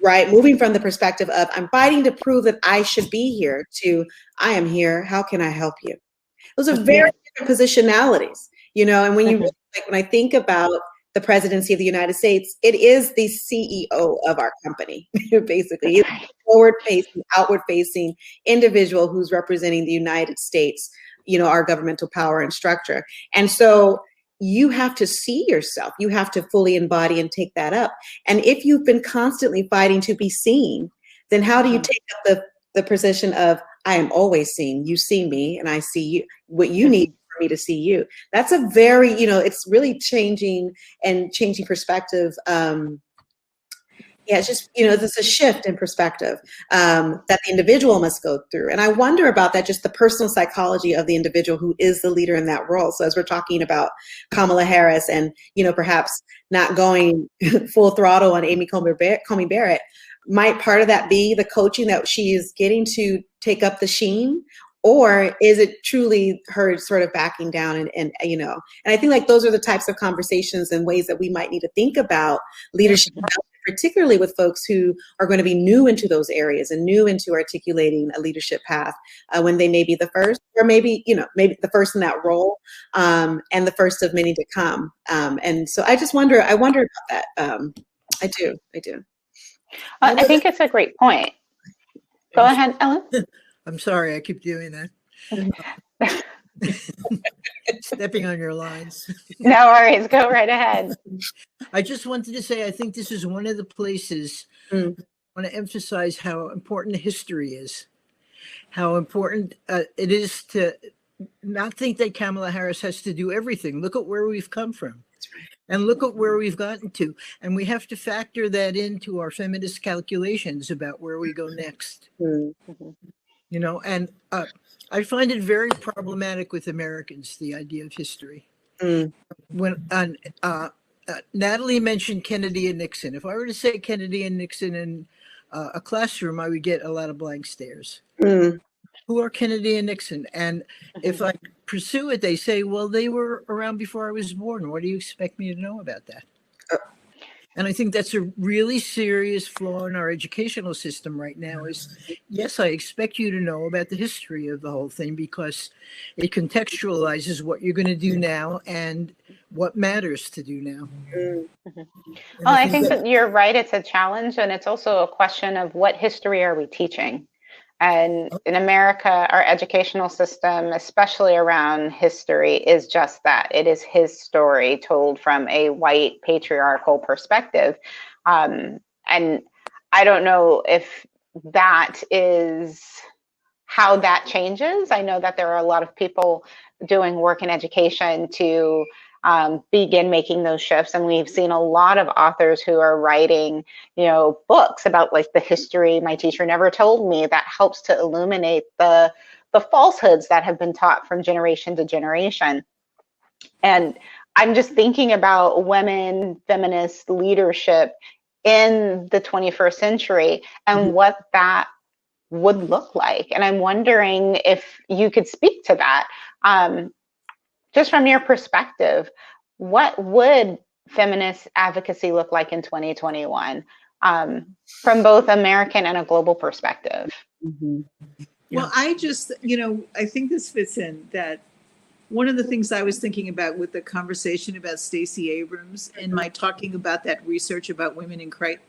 right? Moving from the perspective of I'm fighting to prove that I should be here to I am here. How can I help you? Those are very different positionalities, and when you when I think about the presidency of the United States, it is the CEO of our company, basically. It's a forward-facing, outward-facing individual who's representing the United States, our governmental power and structure. And so you have to see yourself. You have to fully embody and take that up. And if you've been constantly fighting to be seen, then how do you take up the position of, I am always seen, you see me, and I see you, what you need me to see you? That's a very, it's really changing perspective. It's just, it's a shift in perspective that the individual must go through. And I wonder about that, just the personal psychology of the individual who is the leader in that role. So as we're talking about Kamala Harris and, perhaps not going full throttle on Amy Coney Barrett, might part of that be the coaching that she is getting to take up the sheen? Or is it truly her sort of backing down and I think like those are the types of conversations and ways that we might need to think about leadership, particularly with folks who are going to be new into those areas and new into articulating a leadership path when they may be the first, or maybe the first in that role and the first of many to come. And so I wonder about that. I do. I think it's a great point. Go ahead, Ellyn. I'm sorry, I keep doing that. Stepping on your lines. No worries, go right ahead. I just wanted to say, I think this is one of the places I want to emphasize how important history is, how important it is to not think that Kamala Harris has to do everything. Look at where we've come from. And look at where we've gotten to. And we have to factor that into our feminist calculations about where we go next. And I find it very problematic with Americans, the idea of history. When Natalie mentioned Kennedy and Nixon. If I were to say Kennedy and Nixon in a classroom, I would get a lot of blank stares. Who are Kennedy and Nixon? And if I pursue it, they say, well, they were around before I was born. What do you expect me to know about that? And I think that's a really serious flaw in our educational system right now is, yes, I expect you to know about the history of the whole thing because it contextualizes what you're going to do now and what matters to do now. Well, I think that you're right. It's a challenge. And it's also a question of what history are we teaching? And in America, our educational system, especially around history, is just that. It is his story told from a white patriarchal perspective. And I don't know if that is how that changes. I know that there are a lot of people doing work in education to begin making those shifts. And we've seen a lot of authors who are writing, books about like the history my teacher never told me, that helps to illuminate the falsehoods that have been taught from generation to generation. And I'm just thinking about women feminist leadership in the 21st century and what that would look like. And I'm wondering if you could speak to that. Just from your perspective, what would feminist advocacy look like in 2021 from both American and a global perspective? Yeah. Well, I just, I think this fits in that one of the things I was thinking about with the conversation about Stacey Abrams and my talking about that research about women in crisis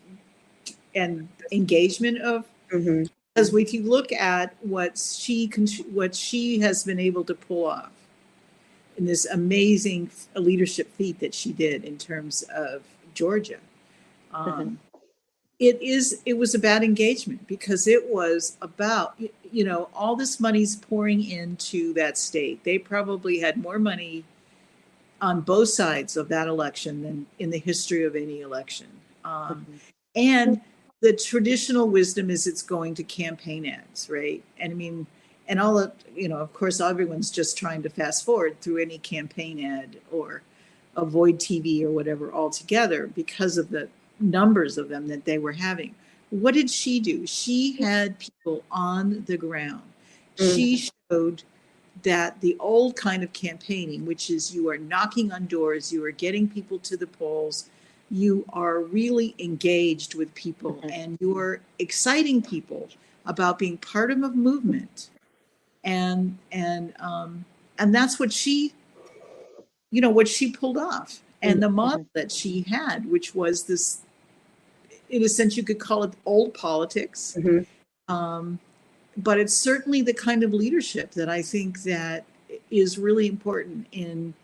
and engagement of, because if you look at what she has been able to pull off in this amazing leadership feat that she did in terms of Georgia, it was about engagement, because it was about, all this money's pouring into that state. They probably had more money on both sides of that election than in the history of any election. And the traditional wisdom is it's going to campaign ads, right? And I mean, and all of, of course, everyone's just trying to fast forward through any campaign ad or avoid TV or whatever altogether because of the numbers of them that they were having. What did she do? She had people on the ground. She showed that the old kind of campaigning, which is you are knocking on doors, you are getting people to the polls, you are really engaged with people, and you are exciting people about being part of a movement. And that's what she, what she pulled off. And the model that she had, which was this, in a sense, you could call it old politics. But it's certainly the kind of leadership that I think that is really important in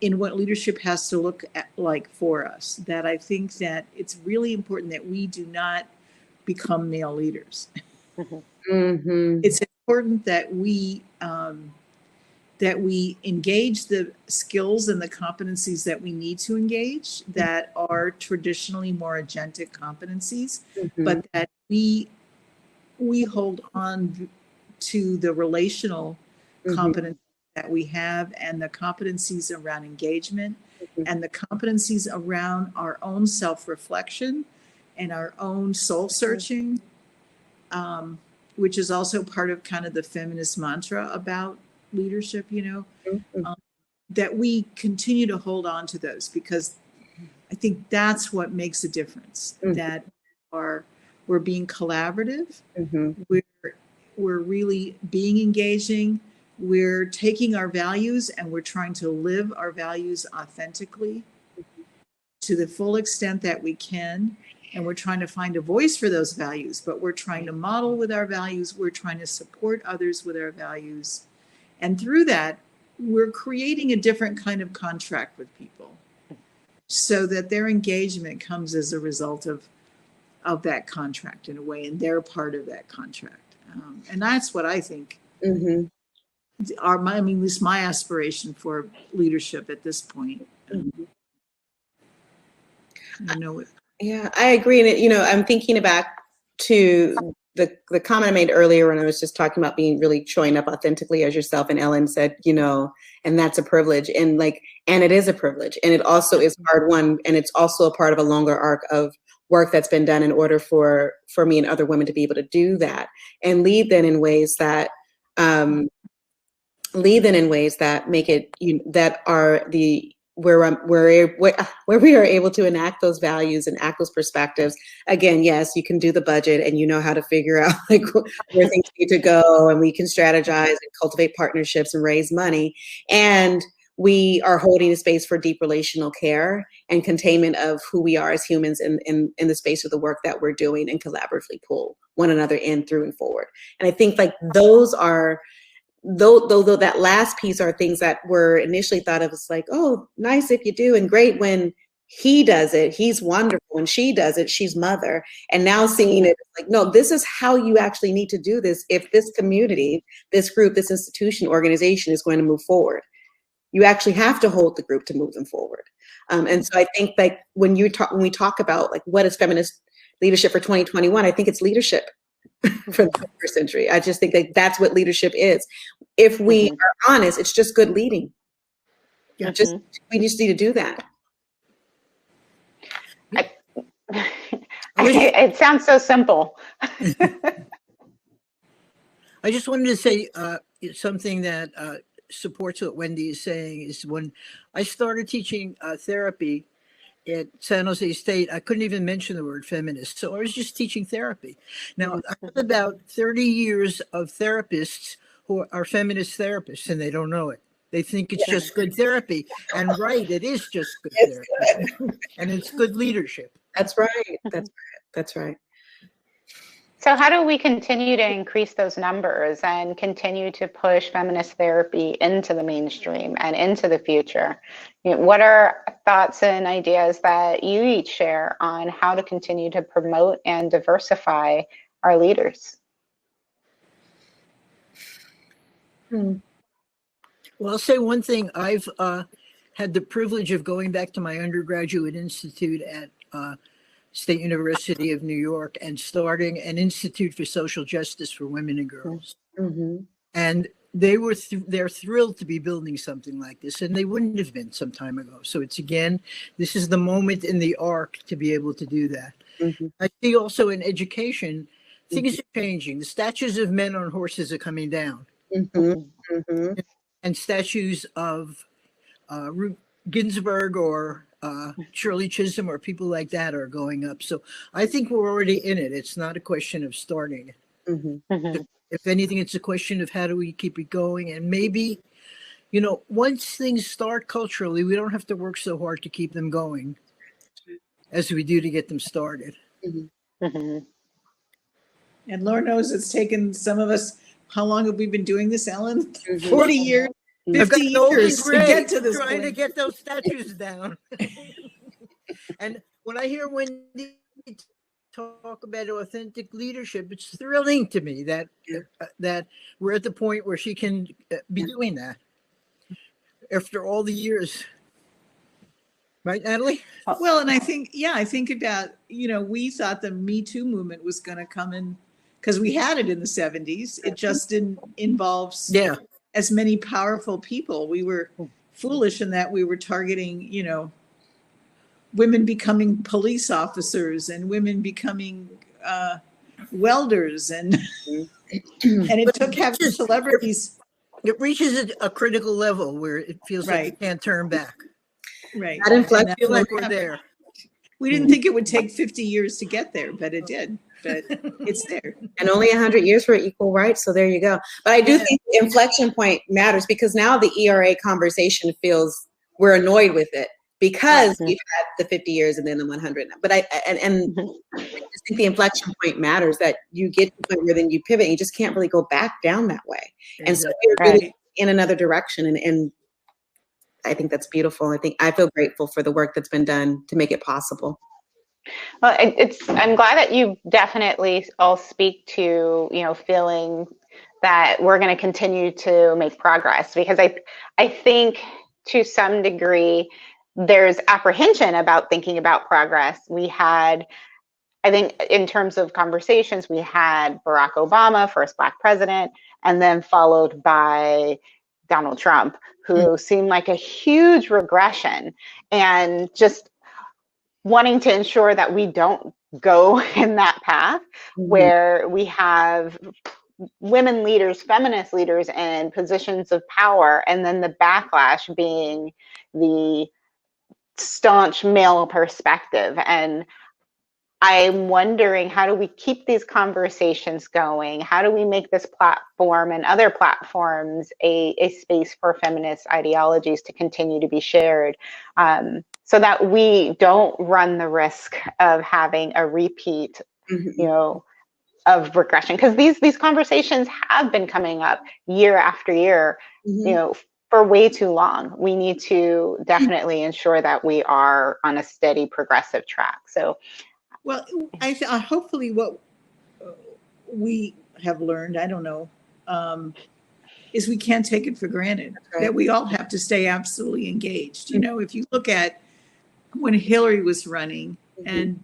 what leadership has to look like for us. That I think that it's really important that we do not become male leaders. It's important that we engage the skills and the competencies that we need to engage that are traditionally more agentic competencies, but that we hold on to the relational competencies that we have, and the competencies around engagement, and the competencies around our own self-reflection and our own soul searching, which is also part of kind of the feminist mantra about leadership, that we continue to hold on to those, because I think that's what makes a difference, that we're being collaborative, we're really being engaging, we're taking our values and we're trying to live our values authentically to the full extent that we can. And we're trying to find a voice for those values, but we're trying to model with our values. We're trying to support others with our values. And through that, we're creating a different kind of contract with people so that their engagement comes as a result of that contract in a way, and they're part of that contract. And that's what I think at least my aspiration for leadership at this point. Yeah, I agree. And I'm thinking back to the comment I made earlier when I was just talking about being really showing up authentically as yourself, and Ellyn said, and that's a privilege, and it is a privilege, and it also is hard won, and it's also a part of a longer arc of work that's been done in order for me and other women to be able to do that and lead then in ways that make it that are the where we are able to enact those values and act those perspectives. Again, yes, you can do the budget and how to figure out where things need to go, and we can strategize and cultivate partnerships and raise money. And we are holding a space for deep relational care and containment of who we are as humans in the space of the work that we're doing, and collaboratively pull one another in, through, and forward. And I think those are, though that last piece are things that were initially thought of as oh, nice if you do, and great when he does it, he's wonderful. When she does it, she's mother. And now seeing it no, this is how you actually need to do this if this community, this group, this institution, organization is going to move forward. You actually have to hold the group to move them forward. And so I think like when we talk about like what is feminist leadership for 2021, I think it's leadership for the 21st century. I just think that that's what leadership is. If we are honest, it's just good leading. We just need to do that. It sounds so simple. I just wanted to say something that supports what Wendi is saying is when I started teaching therapy at San Jose State, I couldn't even mention the word feminist. So I was just teaching therapy. Now, I have about 30 years of therapists who are feminist therapists, and they don't know it. They think it's just good therapy. And right, it is just good therapy. Good. And it's good leadership. That's right. That's right. So how do we continue to increase those numbers and continue to push feminist therapy into the mainstream and into the future? What are thoughts and ideas that you each share on how to continue to promote and diversify our leaders? Well, I'll say one thing. I've had the privilege of going back to my undergraduate institute at State University of New York and starting an Institute for Social Justice for Women and Girls. And they're thrilled to be building something like this, and they wouldn't have been some time ago. So it's again, this is the moment in the arc to be able to do that. I see also in education, things are changing. The statues of men on horses are coming down. And statues of Ruth Ginsburg or Shirley Chisholm or people like that are going up. So I think we're already in it. It's not a question of starting it. If anything, it's a question of how do we keep it going? And maybe, once things start culturally, we don't have to work so hard to keep them going as we do to get them started. And Lord knows it's taken some of us, how long have we been doing this, Ellyn? 40 years. 50 years to get to this trying point. to get those statues down. And when I hear Wendi talk about authentic leadership, it's thrilling to me that we're at the point where she can be doing that after all the years. Right, Natalie? Well, and I think about, we thought the Me Too movement was going to come in because we had it in the 70s. It just didn't involve as many powerful people. We were foolish in that we were targeting, women becoming police officers and women becoming welders, and it took having celebrities. It reaches a critical level where it feels like you can't turn back. Right. That inflection, I feel like we're there. We didn't think it would take 50 years to get there, but it did. But it's there. And only 100 years for equal rights. So there you go. But I do think the inflection point matters because now the ERA conversation feels we're annoyed with it because we've had the 50 years and then the 100. But I just think the inflection point matters, that you get to the point where then you pivot and you just can't really go back down that way. And so we're really in another direction. And I think that's beautiful. I feel grateful for the work that's been done to make it possible. Well, I'm glad that you definitely all speak to, feeling that we're going to continue to make progress, because I think to some degree there's apprehension about thinking about progress. I think in terms of conversations, we had Barack Obama, first Black president, and then followed by Donald Trump, who seemed like a huge regression, and just wanting to ensure that we don't go in that path where we have women leaders, feminist leaders in positions of power, and then the backlash being the staunch male perspective. And I'm wondering, how do we keep these conversations going? How do we make this platform and other platforms a space for feminist ideologies to continue to be shared, so that we don't run the risk of having a repeat, of regression? Because these conversations have been coming up year after year, for way too long. We need to definitely ensure that we are on a steady progressive track. So. Well, hopefully what we have learned, I don't know, is we can't take it for granted that we all have to stay absolutely engaged. You know, if you look at when Hillary was running and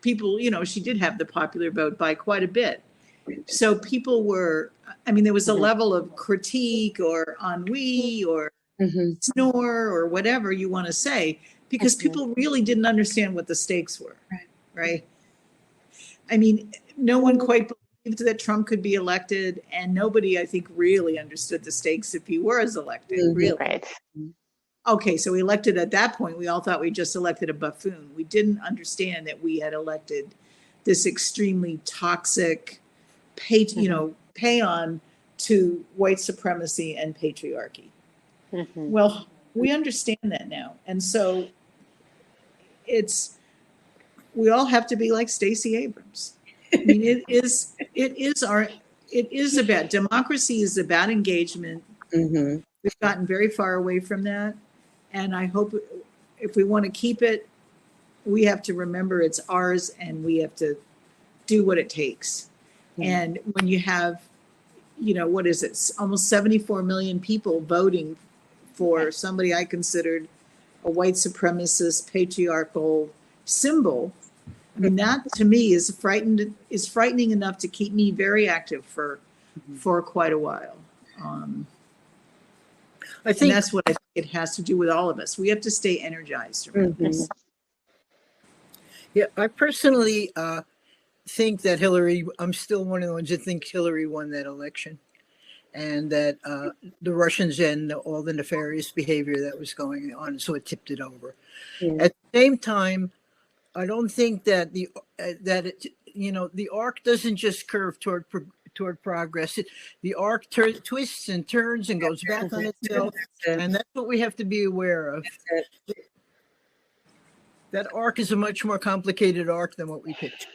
people, you know, she did have the popular vote by quite a bit. So people were, I mean, there was a level of critique or ennui or snore or whatever you want to say, because people really didn't understand what the stakes were. Right. I mean, no one quite believed that Trump could be elected, and nobody, I think, really understood the stakes if he was elected. Really. Right. Okay, so we elected at that point, we all thought we just elected a buffoon. We didn't understand that we had elected this extremely toxic, paean to white supremacy and patriarchy. Well, we understand that now. And so we all have to be like Stacey Abrams. I mean, it is about democracy, is about engagement. We've gotten very far away from that. And I hope if we want to keep it, we have to remember it's ours and we have to do what it takes. And when you have, what is it? Almost 74 million people voting for somebody I considered a white supremacist, patriarchal symbol. I mean, that to me is frightening enough to keep me very active for quite a while. I think that's what I think it has to do with all of us. We have to stay energized around this. Yeah, I personally think that I'm still one of the ones that think Hillary won that election, and that the Russians and all the nefarious behavior that was going on, so it tipped it over. At the same time, I don't think that the arc doesn't just curve toward progress. The arc twists and turns and goes back on itself, and that's what we have to be aware of. That arc is a much more complicated arc than what we picture.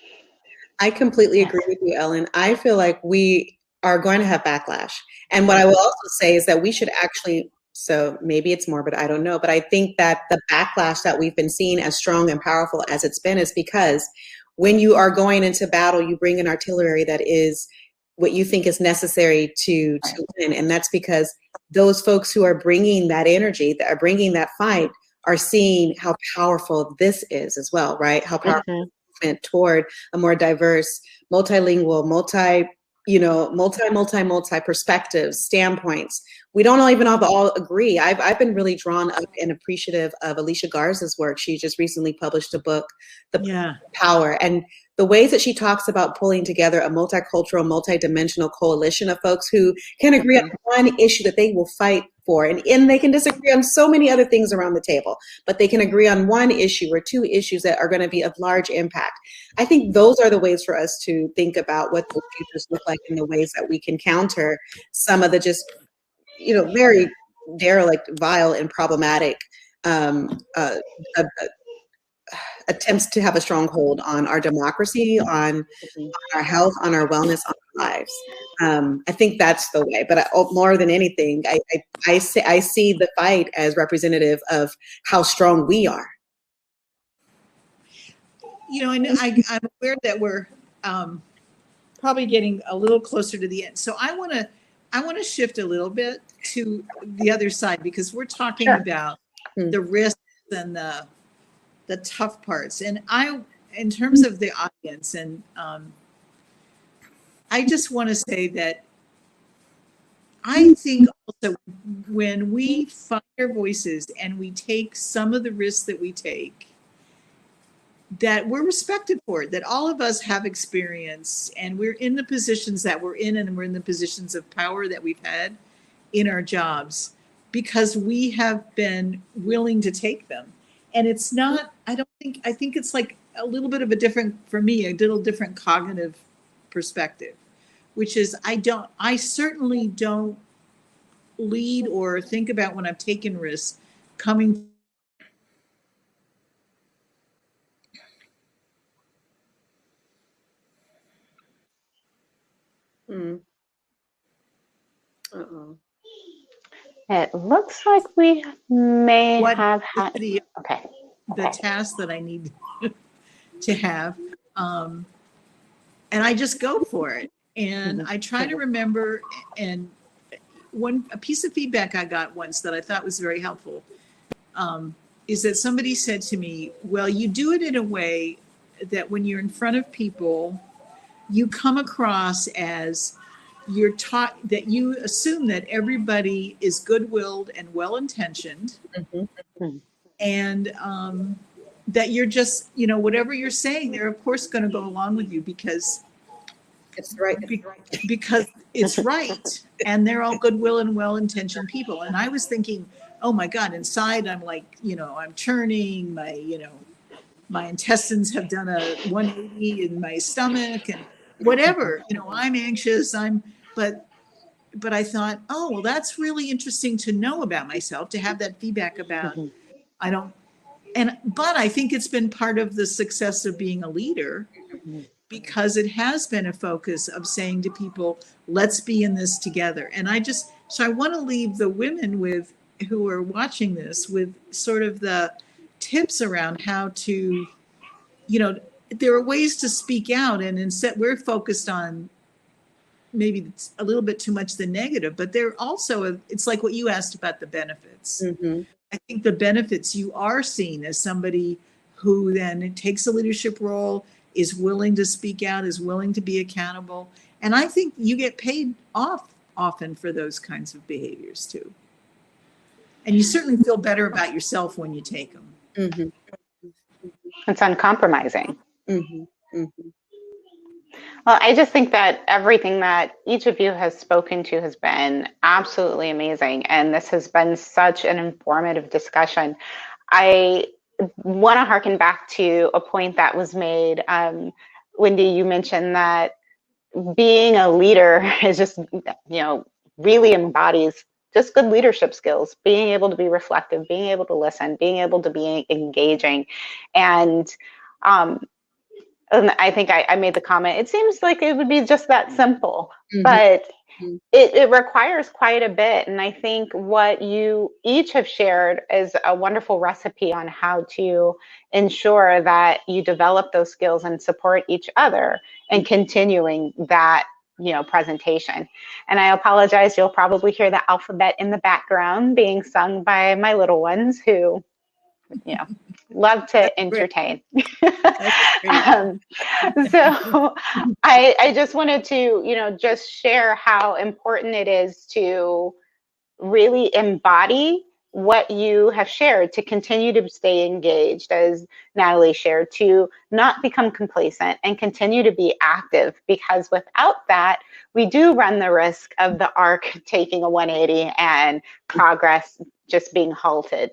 I completely agree with you, Ellyn. I feel like we are going to have backlash. And what I will also say is that we should actually, so maybe it's morbid, I don't know, but I think that the backlash that we've been seeing as strong and powerful as it's been is because when you are going into battle, you bring an artillery that is what you think is necessary to win. And that's because those folks who are bringing that energy, that are bringing that fight, are seeing how powerful this is as well, right? How powerful toward a more diverse, multilingual, multi perspectives, standpoints. We don't even all agree. I've been really drawn up and appreciative of Alicia Garza's work. She just recently published a book, The Power, and the ways that she talks about pulling together a multicultural, multidimensional coalition of folks who can agree on one issue that they will fight for. And they can disagree on so many other things around the table, but they can agree on one issue or two issues that are going to be of large impact. I think those are the ways for us to think about what those futures look like and the ways that we can counter some of the just, very derelict, vile, and problematic attempts to have a stronghold on our democracy, on our health, on our wellness, on our lives. I think that's the way. But more than anything, I see the fight as representative of how strong we are. And I'm aware that we're probably getting a little closer to the end. So I want to shift a little bit to the other side, because we're talking about the risks and the tough parts. And in terms of the audience, and I just want to say that I think also when we find our voices and we take some of the risks that we take, that we're respected for it, that all of us have experience and we're in the positions that we're in, and we're in the positions of power that we've had in our jobs because we have been willing to take them. And it's not, I think it's like a little bit of a little different cognitive perspective, which is I certainly don't lead or think about when I've taken risks coming. Uh-oh. It looks like we may have had the task that I need to have. And I just go for it. And I try to remember, and a piece of feedback I got once that I thought was very helpful is that somebody said to me, well, you do it in a way that when you're in front of people, you come across as you're taught, that you assume that everybody is good-willed and well-intentioned, and that you're just, whatever you're saying, they're of course going to go along with you because It's right. because it's right, and they're all goodwill and well-intentioned people. And I was thinking, oh my God, inside I'm like, I'm churning, my intestines have done a 180 in my stomach and whatever, I'm anxious, but I thought, oh, well, that's really interesting to know about myself, to have that feedback about, but I think it's been part of the success of being a leader, because it has been a focus of saying to people, let's be in this together. And so I want to leave the women who are watching this with sort of the tips around how to, there are ways to speak out, and instead we're focused on maybe it's a little bit too much the negative, but there also, it's like what you asked about the benefits. I think the benefits, you are seen as somebody who then takes a leadership role, is willing to speak out, is willing to be accountable. And I think you get paid off often for those kinds of behaviors too. And you certainly feel better about yourself when you take them. It's uncompromising. Well, I just think that everything that each of you has spoken to has been absolutely amazing. And this has been such an informative discussion. I want to harken back to a point that was made. Wendi, you mentioned that being a leader is just, really embodies just good leadership skills, being able to be reflective, being able to listen, being able to be engaging. And I think I made the comment, it seems like it would be just that simple, but it requires quite a bit. And I think what you each have shared is a wonderful recipe on how to ensure that you develop those skills and support each other in continuing that presentation. And I apologize, you'll probably hear the alphabet in the background being sung by my little ones who, love to entertain. So I just wanted to, just share how important it is to really embody what you have shared, to continue to stay engaged, as Natalie shared, to not become complacent and continue to be active, because without that, we do run the risk of the arc taking a 180 and progress just being halted.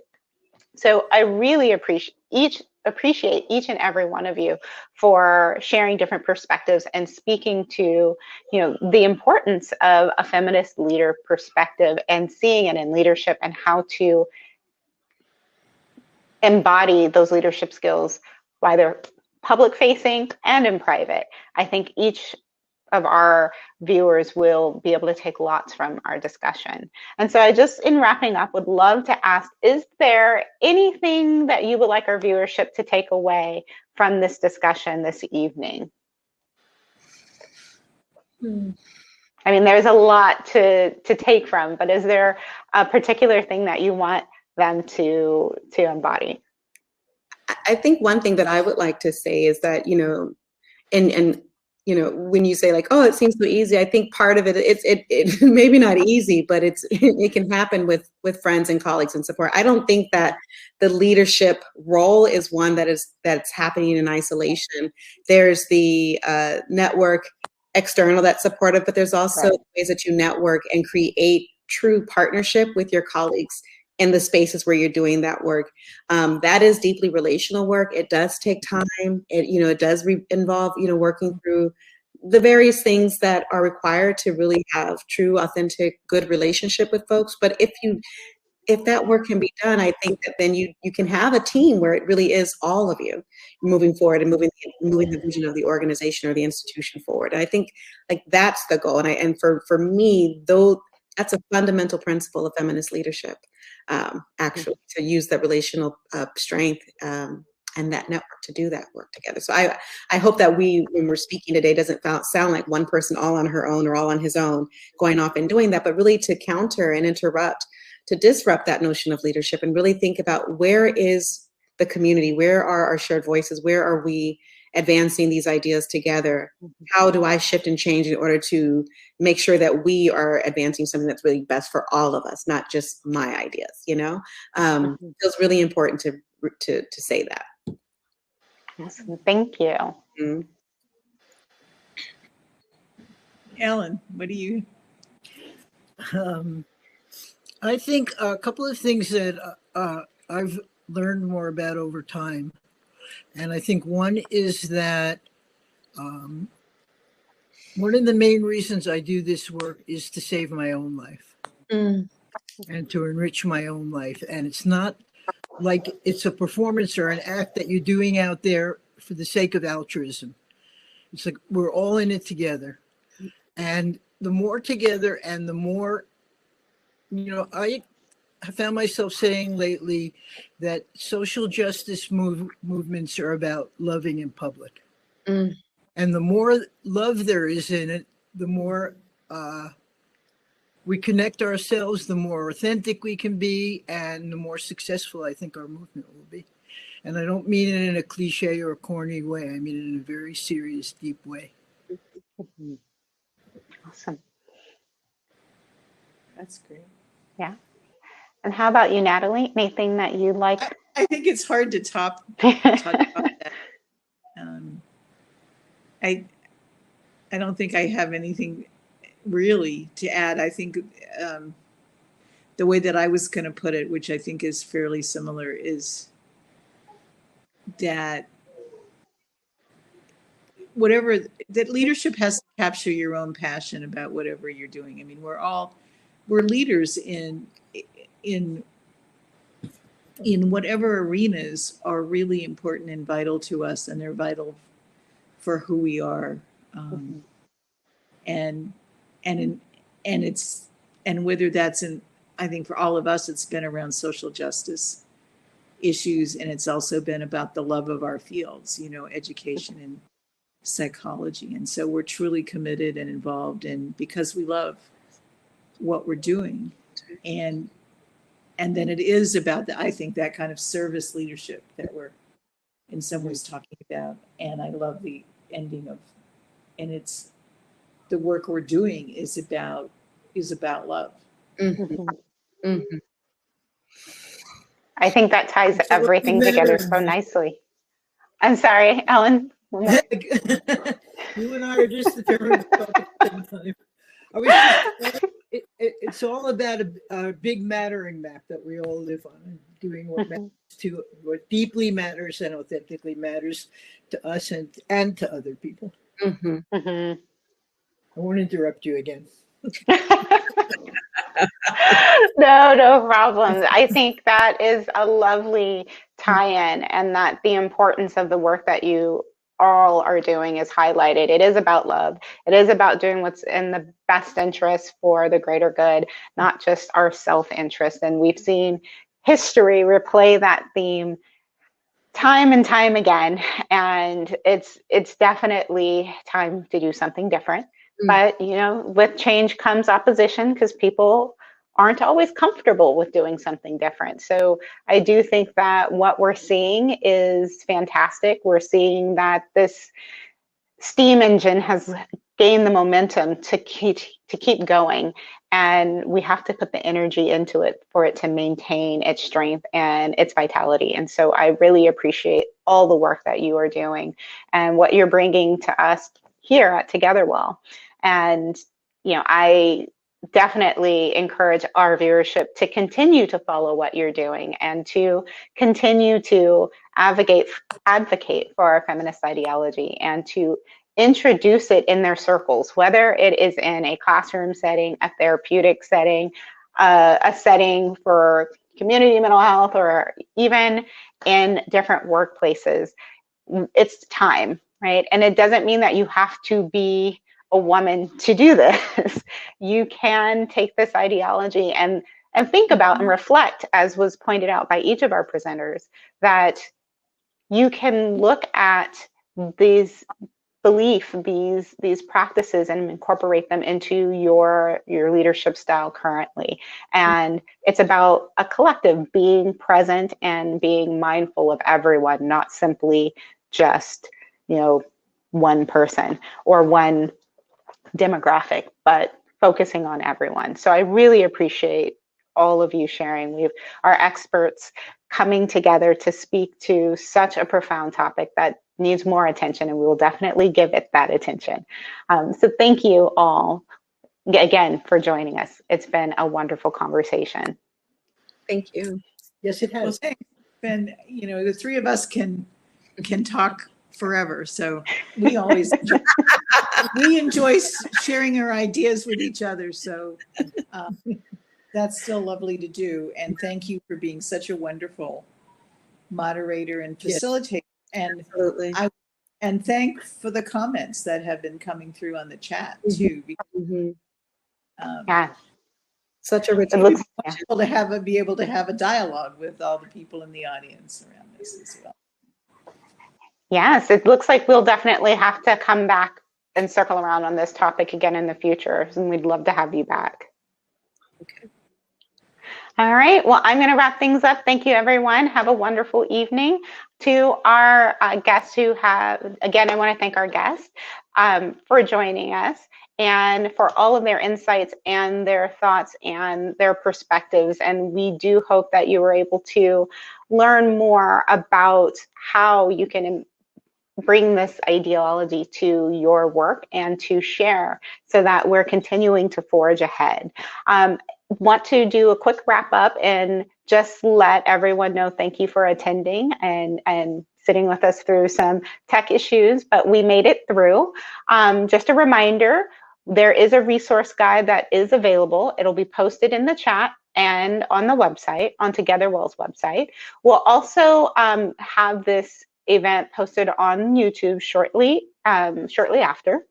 So I really appreciate each and every one of you for sharing different perspectives and speaking to, the importance of a feminist leader perspective and seeing it in leadership and how to embody those leadership skills, whether public facing and in private. I think each of our viewers will be able to take lots from our discussion. And so I just, in wrapping up, would love to ask, is there anything that you would like our viewership to take away from this discussion this evening? I mean, there's a lot to take from, but is there a particular thing that you want them to embody? I think one thing that I would like to say is that, when you say like, oh, it seems so easy, I think part of it, it's maybe not easy, but it can happen with friends and colleagues and support. I don't think that the leadership role is one that's happening in isolation. There's the network external that's supportive, but there's also ways that you network and create true partnership with your colleagues in the spaces where you're doing that work. That is deeply relational work. It does take time. It does involve, working through the various things that are required to really have true, authentic, good relationship with folks. But if that work can be done, I think that then you can have a team where it really is all of you moving forward and moving the vision of the organization or the institution forward. And I think like that's the goal. And for me, though, that's a fundamental principle of feminist leadership. Actually, to use that relational strength and that network to do that work together. So I hope that when we're speaking today, doesn't sound like one person all on her own or all on his own going off and doing that, but really to counter and interrupt, to disrupt that notion of leadership and really think about where is the community, where are our shared voices, where are we advancing these ideas together? How do I shift and change in order to make sure that we are advancing something that's really best for all of us, not just my ideas, you know? Feels really important to say that. Awesome. Thank you. Mm-hmm. Ellyn, what do you? I think a couple of things that I've learned more about over time. And I think one is that one of the main reasons I do this work is to save my own life and to enrich my own life. And it's not like it's a performance or an act that you're doing out there for the sake of altruism. It's like we're all in it together. And the more together and the more, you know, I found myself saying lately that social justice movements are about loving in public. And the more love there is in it, the more we connect ourselves, the more authentic we can be, and the more successful I think our movement will be. And I don't mean it in a cliche or a corny way. I mean it in a very serious, deep way. Awesome. That's great. Yeah. And how about you, Natalie? Anything that you like? I think it's hard to talk about that. I don't think I have anything really to add. I think the way that I was going to put it, which I think is fairly similar, is that that leadership has to capture your own passion about whatever you're doing. I mean, we're leaders in whatever arenas are really important and vital to us, and they're vital for who we are. And whether that's I think for all of us, it's been around social justice issues, and it's also been about the love of our fields, you know, education and psychology. And so we're truly committed and involved, and because we love what we're doing. And then it is about I think that kind of service leadership that we're in some ways talking about. And I love the ending of, and it's the work we're doing is about love. I think that ties everything together so nicely. I'm sorry, Ellyn. You and I are just determined to talk at the same time. It's all about a big mattering map that we all live on, and doing what matters to what deeply matters and authentically matters to us and to other people. I won't interrupt you again. No problem. I think that is a lovely tie-in, and that the importance of the work that you all are doing is highlighted. It is about love. It is about doing what's in the best interest for the greater good, not just our self-interest. And we've seen history replay that theme time and time again. And it's definitely time to do something different. But, you know, with change comes opposition, because people aren't always comfortable with doing something different. So I do think that what we're seeing is fantastic. We're seeing that this steam engine has gained the momentum to keep going, and we have to put the energy into it for it to maintain its strength and its vitality. And so I really appreciate all the work that you are doing and what you're bringing to us here at TogetherWell. And, you know, I definitely encourage our viewership to continue to follow what you're doing and to continue to advocate for our feminist ideology and to introduce it in their circles, whether it is in a classroom setting, a therapeutic setting, a setting for community mental health, or even in different workplaces. It's time, right? And it doesn't mean that you have to be a woman to do this. You can take this ideology and think about and reflect, as was pointed out by each of our presenters, that you can look at these these practices and incorporate them into your leadership style currently. And it's about a collective being present and being mindful of everyone, not simply just, one person or one demographic, but focusing on everyone. So I really appreciate all of you sharing. We have our experts coming together to speak to such a profound topic that needs more attention, and we will definitely give it that attention. So thank you all again for joining us. It's been a wonderful conversation. Thank you. Yes, it Well, has. thanks. And the three of us can talk forever. So we always enjoy sharing our ideas with each other. So that's still lovely to do. And thank you for being such a wonderful moderator and facilitator. And Absolutely. And thank for the comments that have been coming through on the chat too. Mm-hmm. Yeah, Such a rich. it looks to be able to have a dialogue with all the people in the audience around this as well. Yes, it looks like we'll definitely have to come back and circle around on this topic again in the future, and we'd love to have you back. Okay. All right, well, I'm going to wrap things up. Thank you, everyone. Have a wonderful evening. To our guests who have, again, I want to thank our guests for joining us and for all of their insights and their thoughts and their perspectives. And we do hope that you were able to learn more about how you can bring this ideology to your work and to share so that we're continuing to forge ahead. Want to do a quick wrap up and just let everyone know thank you for attending and sitting with us through some tech issues, but we made it through. Just a reminder, there is a resource guide that is available. It'll be posted in the chat and on the website, on TogetherWell's website. We'll also have this event posted on YouTube shortly after.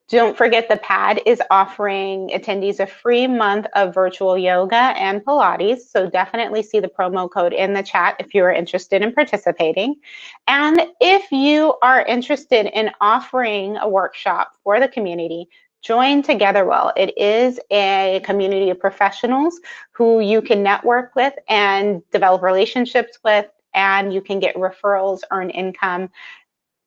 Don't forget the PAD is offering attendees a free month of virtual yoga and Pilates, so definitely see the promo code in the chat if you are interested in participating. And if you are interested in offering a workshop for the community, join TogetherWell. It is a community of professionals who you can network with and develop relationships with, and you can get referrals, earn income.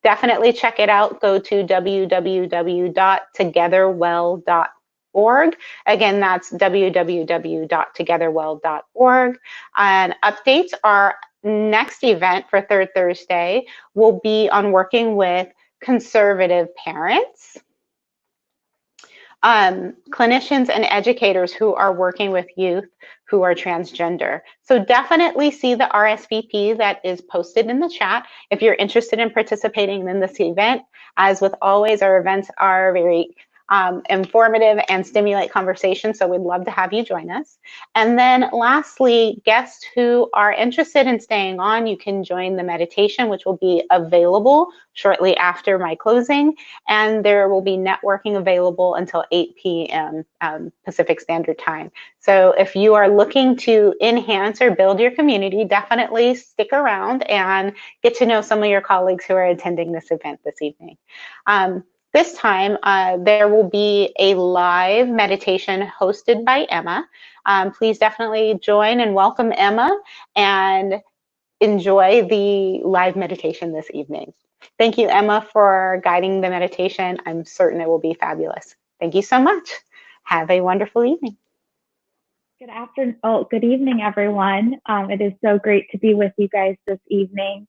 Definitely check it out. Go to www.togetherwell.org. Again, that's www.togetherwell.org. And updates, our next event for Third Thursday will be on working with conservative parents, clinicians and educators who are working with youth who are transgender. So definitely see the RSVP that is posted in the chat if you're interested in participating in this event. As with always, our events are very informative and stimulate conversation, so we'd love to have you join us. And then lastly, guests who are interested in staying on, you can join the meditation, which will be available shortly after my closing, and there will be networking available until 8 p.m. Pacific Standard Time. So if you are looking to enhance or build your community, definitely stick around and get to know some of your colleagues who are attending this event this evening. This time, there will be a live meditation hosted by Emma. Please definitely join and welcome Emma and enjoy the live meditation this evening. Thank you, Emma, for guiding the meditation. I'm certain it will be fabulous. Thank you so much. Have a wonderful evening. Good evening, everyone. It is so great to be with you guys this evening.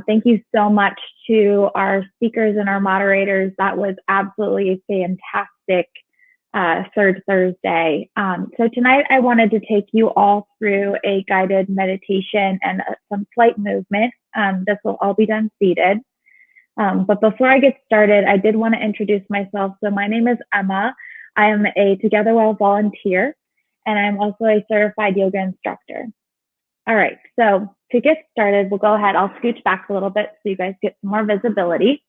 Thank you so much to our speakers and our moderators. That was absolutely a fantastic Third Thursday. So tonight I wanted to take you all through a guided meditation and some slight movement. This will all be done seated. But before I get started, I did want to introduce myself. So my name is Emma. I am a TogetherWell volunteer, and I'm also a certified yoga instructor. All right, so to get started, we'll go ahead. I'll scooch back a little bit so you guys get some more visibility.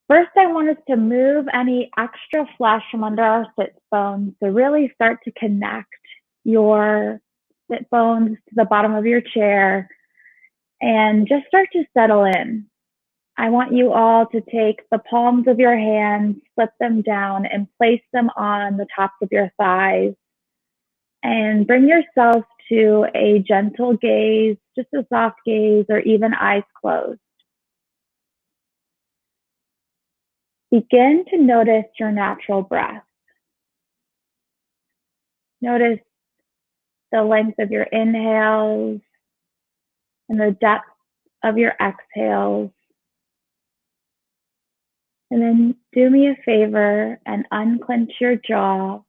First, I want us to move any extra flesh from under our sit bones to really start to connect your sit bones to the bottom of your chair, and just start to settle in. I want you all to take the palms of your hands, flip them down, and place them on the tops of your thighs. And bring yourself to a gentle gaze, just a soft gaze, or even eyes closed. Begin to notice your natural breath. Notice the length of your inhales and the depth of your exhales. And then do me a favor and unclench your jaw.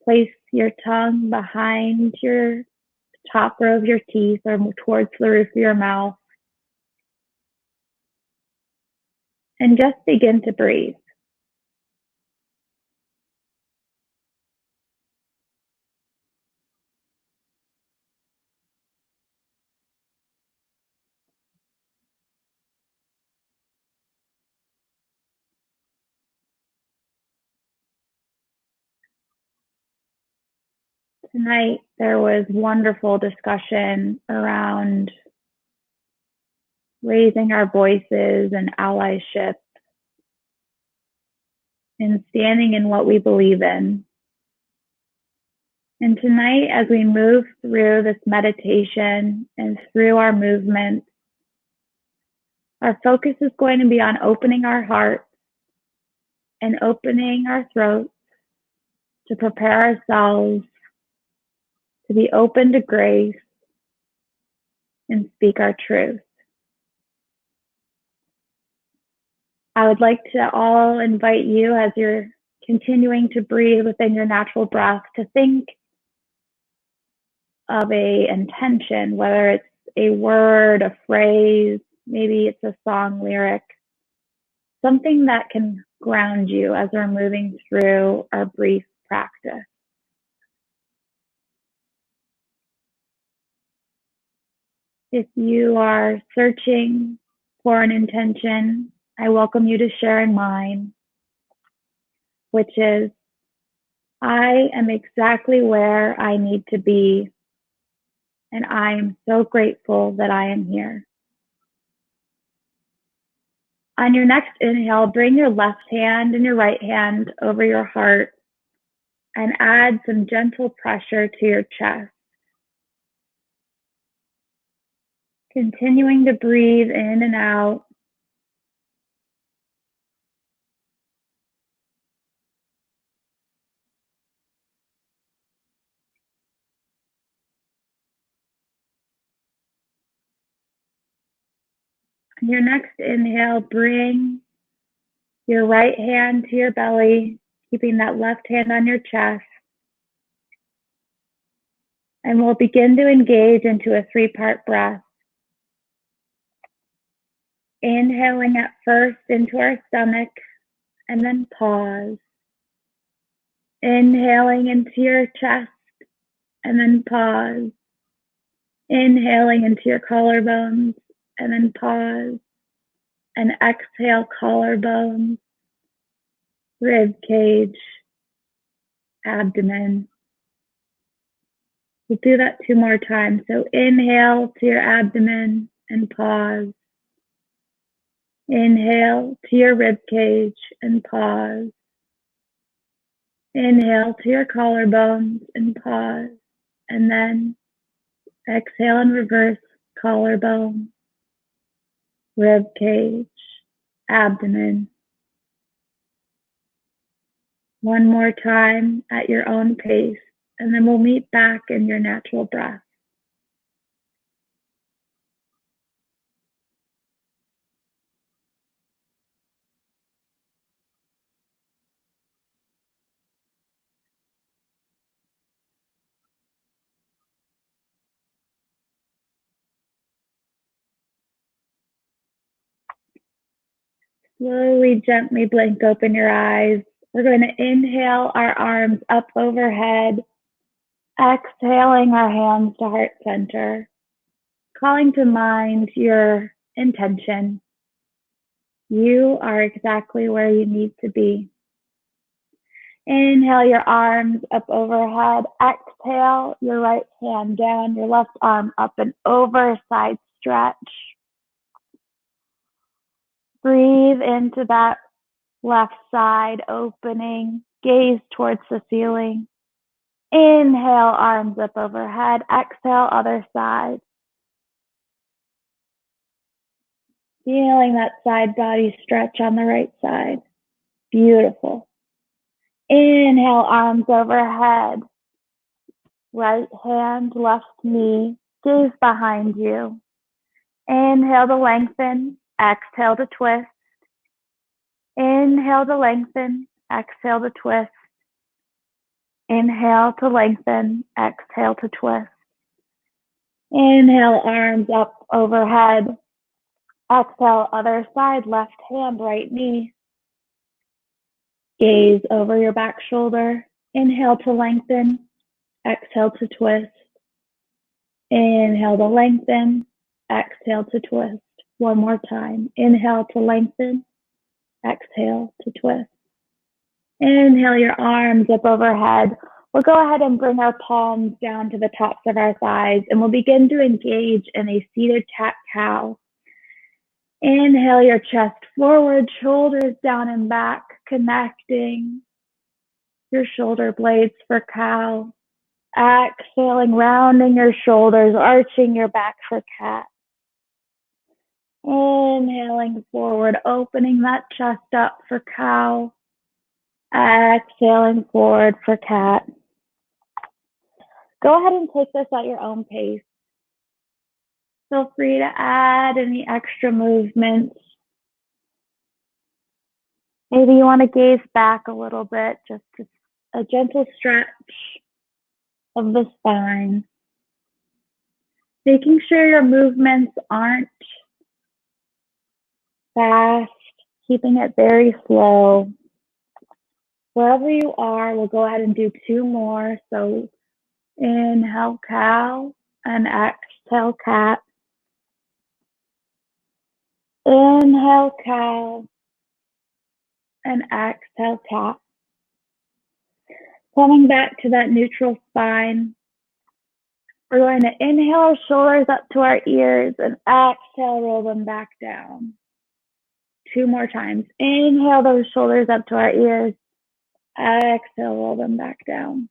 Place your tongue behind your top row of your teeth or towards the roof of your mouth. And just begin to breathe. Tonight, there was wonderful discussion around raising our voices and allyship and standing in what we believe in. And tonight, as we move through this meditation and through our movement, our focus is going to be on opening our hearts and opening our throats to prepare ourselves to be open to grace and speak our truth. I would like to all invite you, as you're continuing to breathe within your natural breath, to think of a intention, whether it's a word, a phrase, maybe it's a song lyric, something that can ground you as we're moving through our brief practice. If you are searching for an intention, I welcome you to share in mine, which is, I am exactly where I need to be, and I am so grateful that I am here. On your next inhale, bring your left hand and your right hand over your heart and add some gentle pressure to your chest. Continuing to breathe in and out. On your next inhale, bring your right hand to your belly, keeping that left hand on your chest. And we'll begin to engage into a 3-part breath. Inhaling at first into our stomach, and then pause. Inhaling into your chest, and then pause. Inhaling into your collarbones, and then pause. And exhale, collarbones, rib cage, abdomen. We'll do that 2 more times. So inhale to your abdomen and pause. Inhale to your rib cage and pause. Inhale to your collarbones and pause. And then exhale and reverse, collarbone, rib cage, abdomen. One more time at your own pace, and then we'll meet back in your natural breath. Slowly, gently blink open your eyes. We're going to inhale our arms up overhead, exhaling our hands to heart center, calling to mind your intention. You are exactly where you need to be. Inhale your arms up overhead. Exhale your right hand down, your left arm up and over, side stretch. Breathe into that left side opening. Gaze towards the ceiling. Inhale, arms up overhead. Exhale, other side. Feeling that side body stretch on the right side. Beautiful. Inhale, arms overhead. Right hand, left knee. Gaze behind you. Inhale to lengthen. Exhale to twist. Inhale to lengthen. Exhale to twist. Inhale to lengthen. Exhale to twist. Inhale, arms up overhead. Exhale, other side, left hand, right knee. Gaze over your back shoulder. Inhale to lengthen. Exhale to twist. Inhale to lengthen. Exhale to twist. One more time. Inhale to lengthen. Exhale to twist. Inhale your arms up overhead. We'll go ahead and bring our palms down to the tops of our thighs, and we'll begin to engage in a seated cat-cow. Inhale your chest forward, shoulders down and back, connecting your shoulder blades for cow. Exhaling, rounding your shoulders, arching your back for cat. Inhaling forward, opening that chest up for cow. Exhaling forward for cat. Go ahead and take this at your own pace. Feel free to add any extra movements. Maybe you want to gaze back a little bit, just a gentle stretch of the spine. Making sure your movements aren't fast, keeping it very slow. Wherever you are, we'll go ahead and do two more. So inhale cow and exhale cat. Inhale cow and exhale cat. Coming back to that neutral spine. We're going to inhale our shoulders up to our ears and exhale, roll them back down. Two more times. Inhale those shoulders up to our ears. Exhale, roll them back down.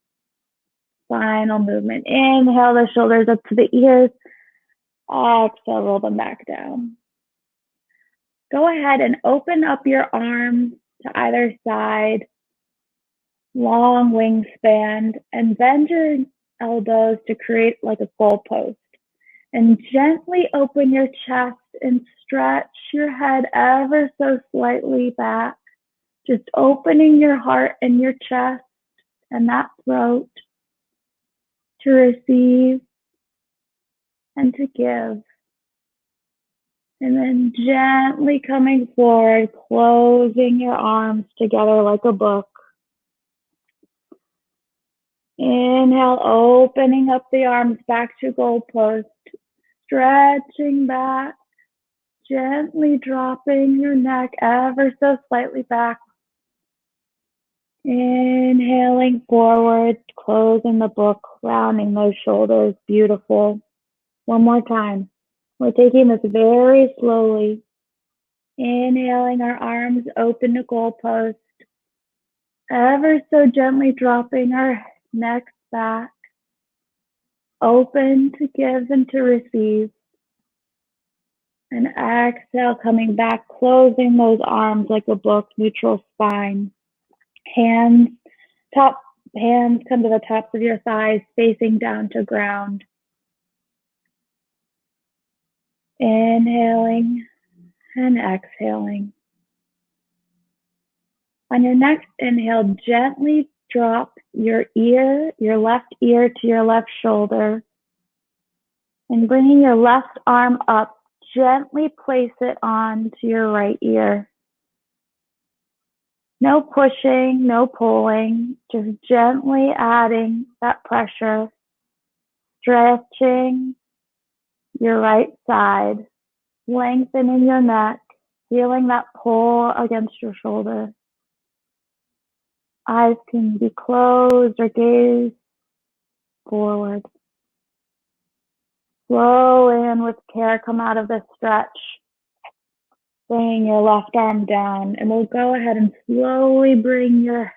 Final movement. Inhale the shoulders up to the ears. Exhale, roll them back down. Go ahead and open up your arms to either side. Long wingspan, and bend your elbows to create like a goalpost. And gently open your chest and stretch your head ever so slightly back. Just opening your heart and your chest and that throat to receive and to give. And then gently coming forward, closing your arms together like a book. Inhale, opening up the arms back to goalpost, stretching back, gently dropping your neck ever so slightly back. Inhaling forward, closing the book, rounding those shoulders. Beautiful. One more time. We're taking this very slowly. Inhaling, our arms open to goalpost, ever so gently dropping our necks back, open to give and to receive. And exhale, coming back, closing those arms like a book, neutral spine. Hands come to the tops of your thighs, facing down to ground. Inhaling and exhaling. On your next inhale, gently drop your left ear to your left shoulder, and bringing your left arm up, gently place it onto your right ear. No pushing, no pulling, just gently adding that pressure, stretching your right side, lengthening your neck, feeling that pull against your shoulder. Eyes can be closed or gaze forward. Slowly and with care, come out of this stretch. Bring your left arm down, and we'll go ahead and slowly bring your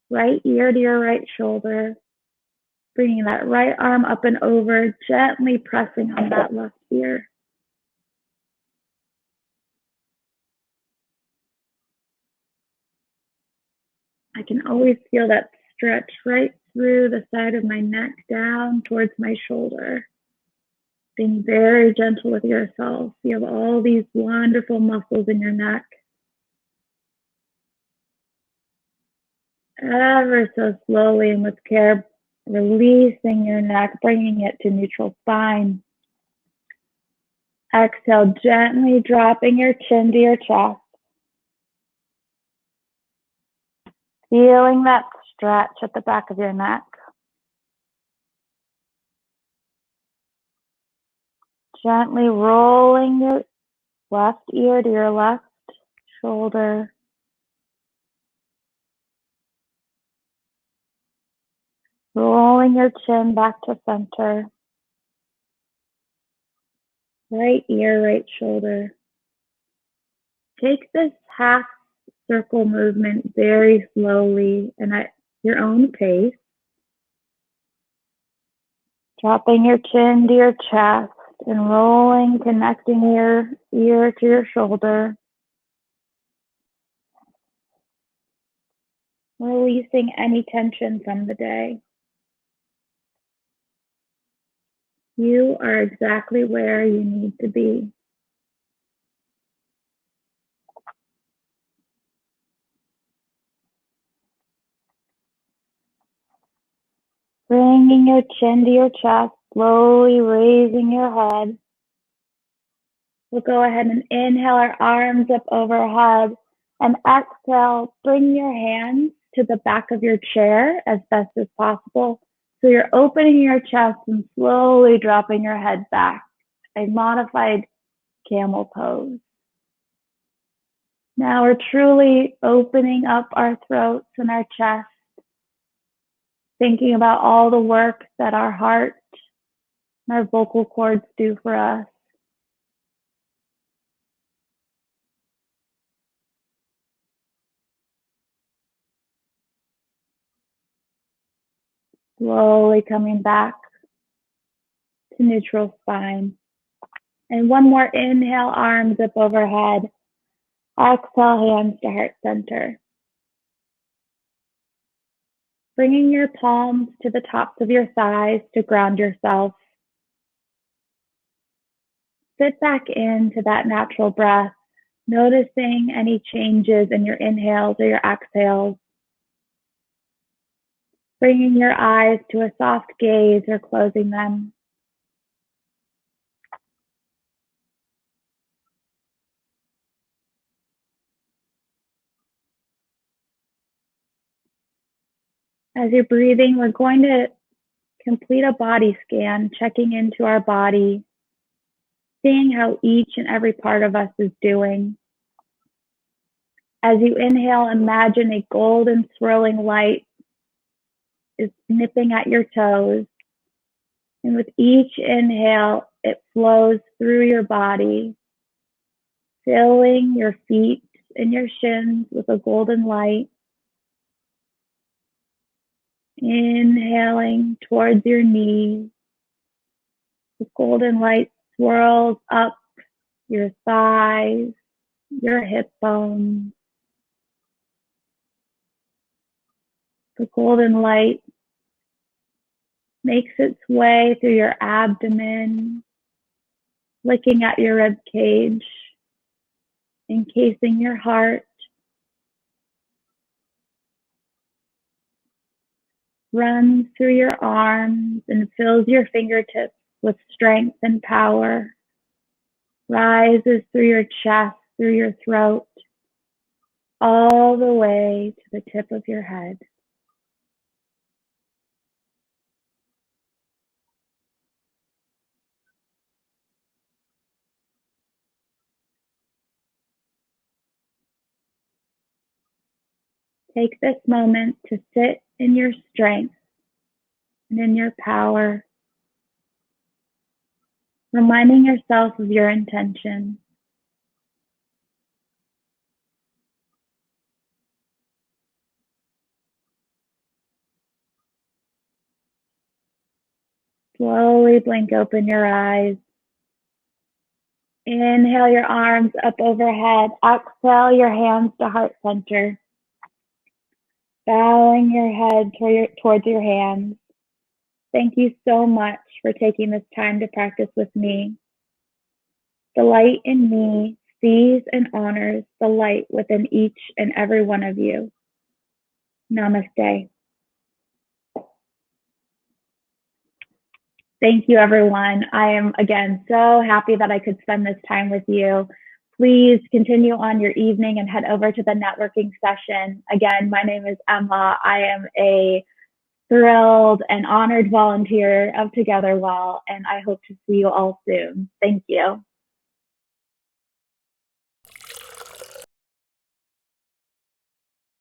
right ear to your right shoulder. Bringing that right arm up and over, gently pressing on that left ear. I can always feel that stretch right through the side of my neck down towards my shoulder. Being very gentle with yourself. You have all these wonderful muscles in your neck. Ever so slowly and with care, releasing your neck, bringing it to neutral spine. Exhale, gently dropping your chin to your chest. Feeling that stretch at the back of your neck. Gently rolling your left ear to your left shoulder. Rolling your chin back to center. Right ear, right shoulder. Take this half circle movement very slowly and at your own pace. Dropping your chin to your chest and rolling, connecting your ear to your shoulder. Releasing any tension from the day. You are exactly where you need to be. Bringing your chin to your chest, slowly raising your head. We'll go ahead and inhale our arms up overhead and exhale, bring your hands to the back of your chair as best as possible. So you're opening your chest and slowly dropping your head back, a modified camel pose. Now we're truly opening up our throats and our chest, thinking about all the work that our heart and our vocal cords do for us. Slowly coming back to neutral spine. And one more inhale, arms up overhead. Exhale, hands to heart center. Bringing your palms to the tops of your thighs to ground yourself. Sit back into that natural breath, noticing any changes in your inhales or your exhales. Bringing your eyes to a soft gaze or closing them. As you're breathing, we're going to complete a body scan, checking into our body, seeing how each and every part of us is doing. As you inhale, imagine a golden swirling light is nipping at your toes. And with each inhale, it flows through your body, filling your feet and your shins with a golden light. Inhaling towards your knees. The golden light swirls up your thighs, your hip bones. The golden light makes its way through your abdomen, licking at your rib cage, encasing your heart. Runs through your arms and fills your fingertips with strength and power. Rises through your chest, through your throat, all the way to the tip of your head. Take this moment to sit in your strength and in your power, reminding yourself of your intention. Slowly blink open your eyes. Inhale your arms up overhead. Exhale your hands to heart center. Bowing your head towards your hands. Thank you so much for taking this time to practice with me. The light in me sees and honors the light within each and every one of you. Namaste. Thank you, everyone. I am, again, so happy that I could spend this time with you. Please continue on your evening and head over to the networking session. Again, my name is Emma. I am a thrilled and honored volunteer of TogetherWell, and I hope to see you all soon. Thank you.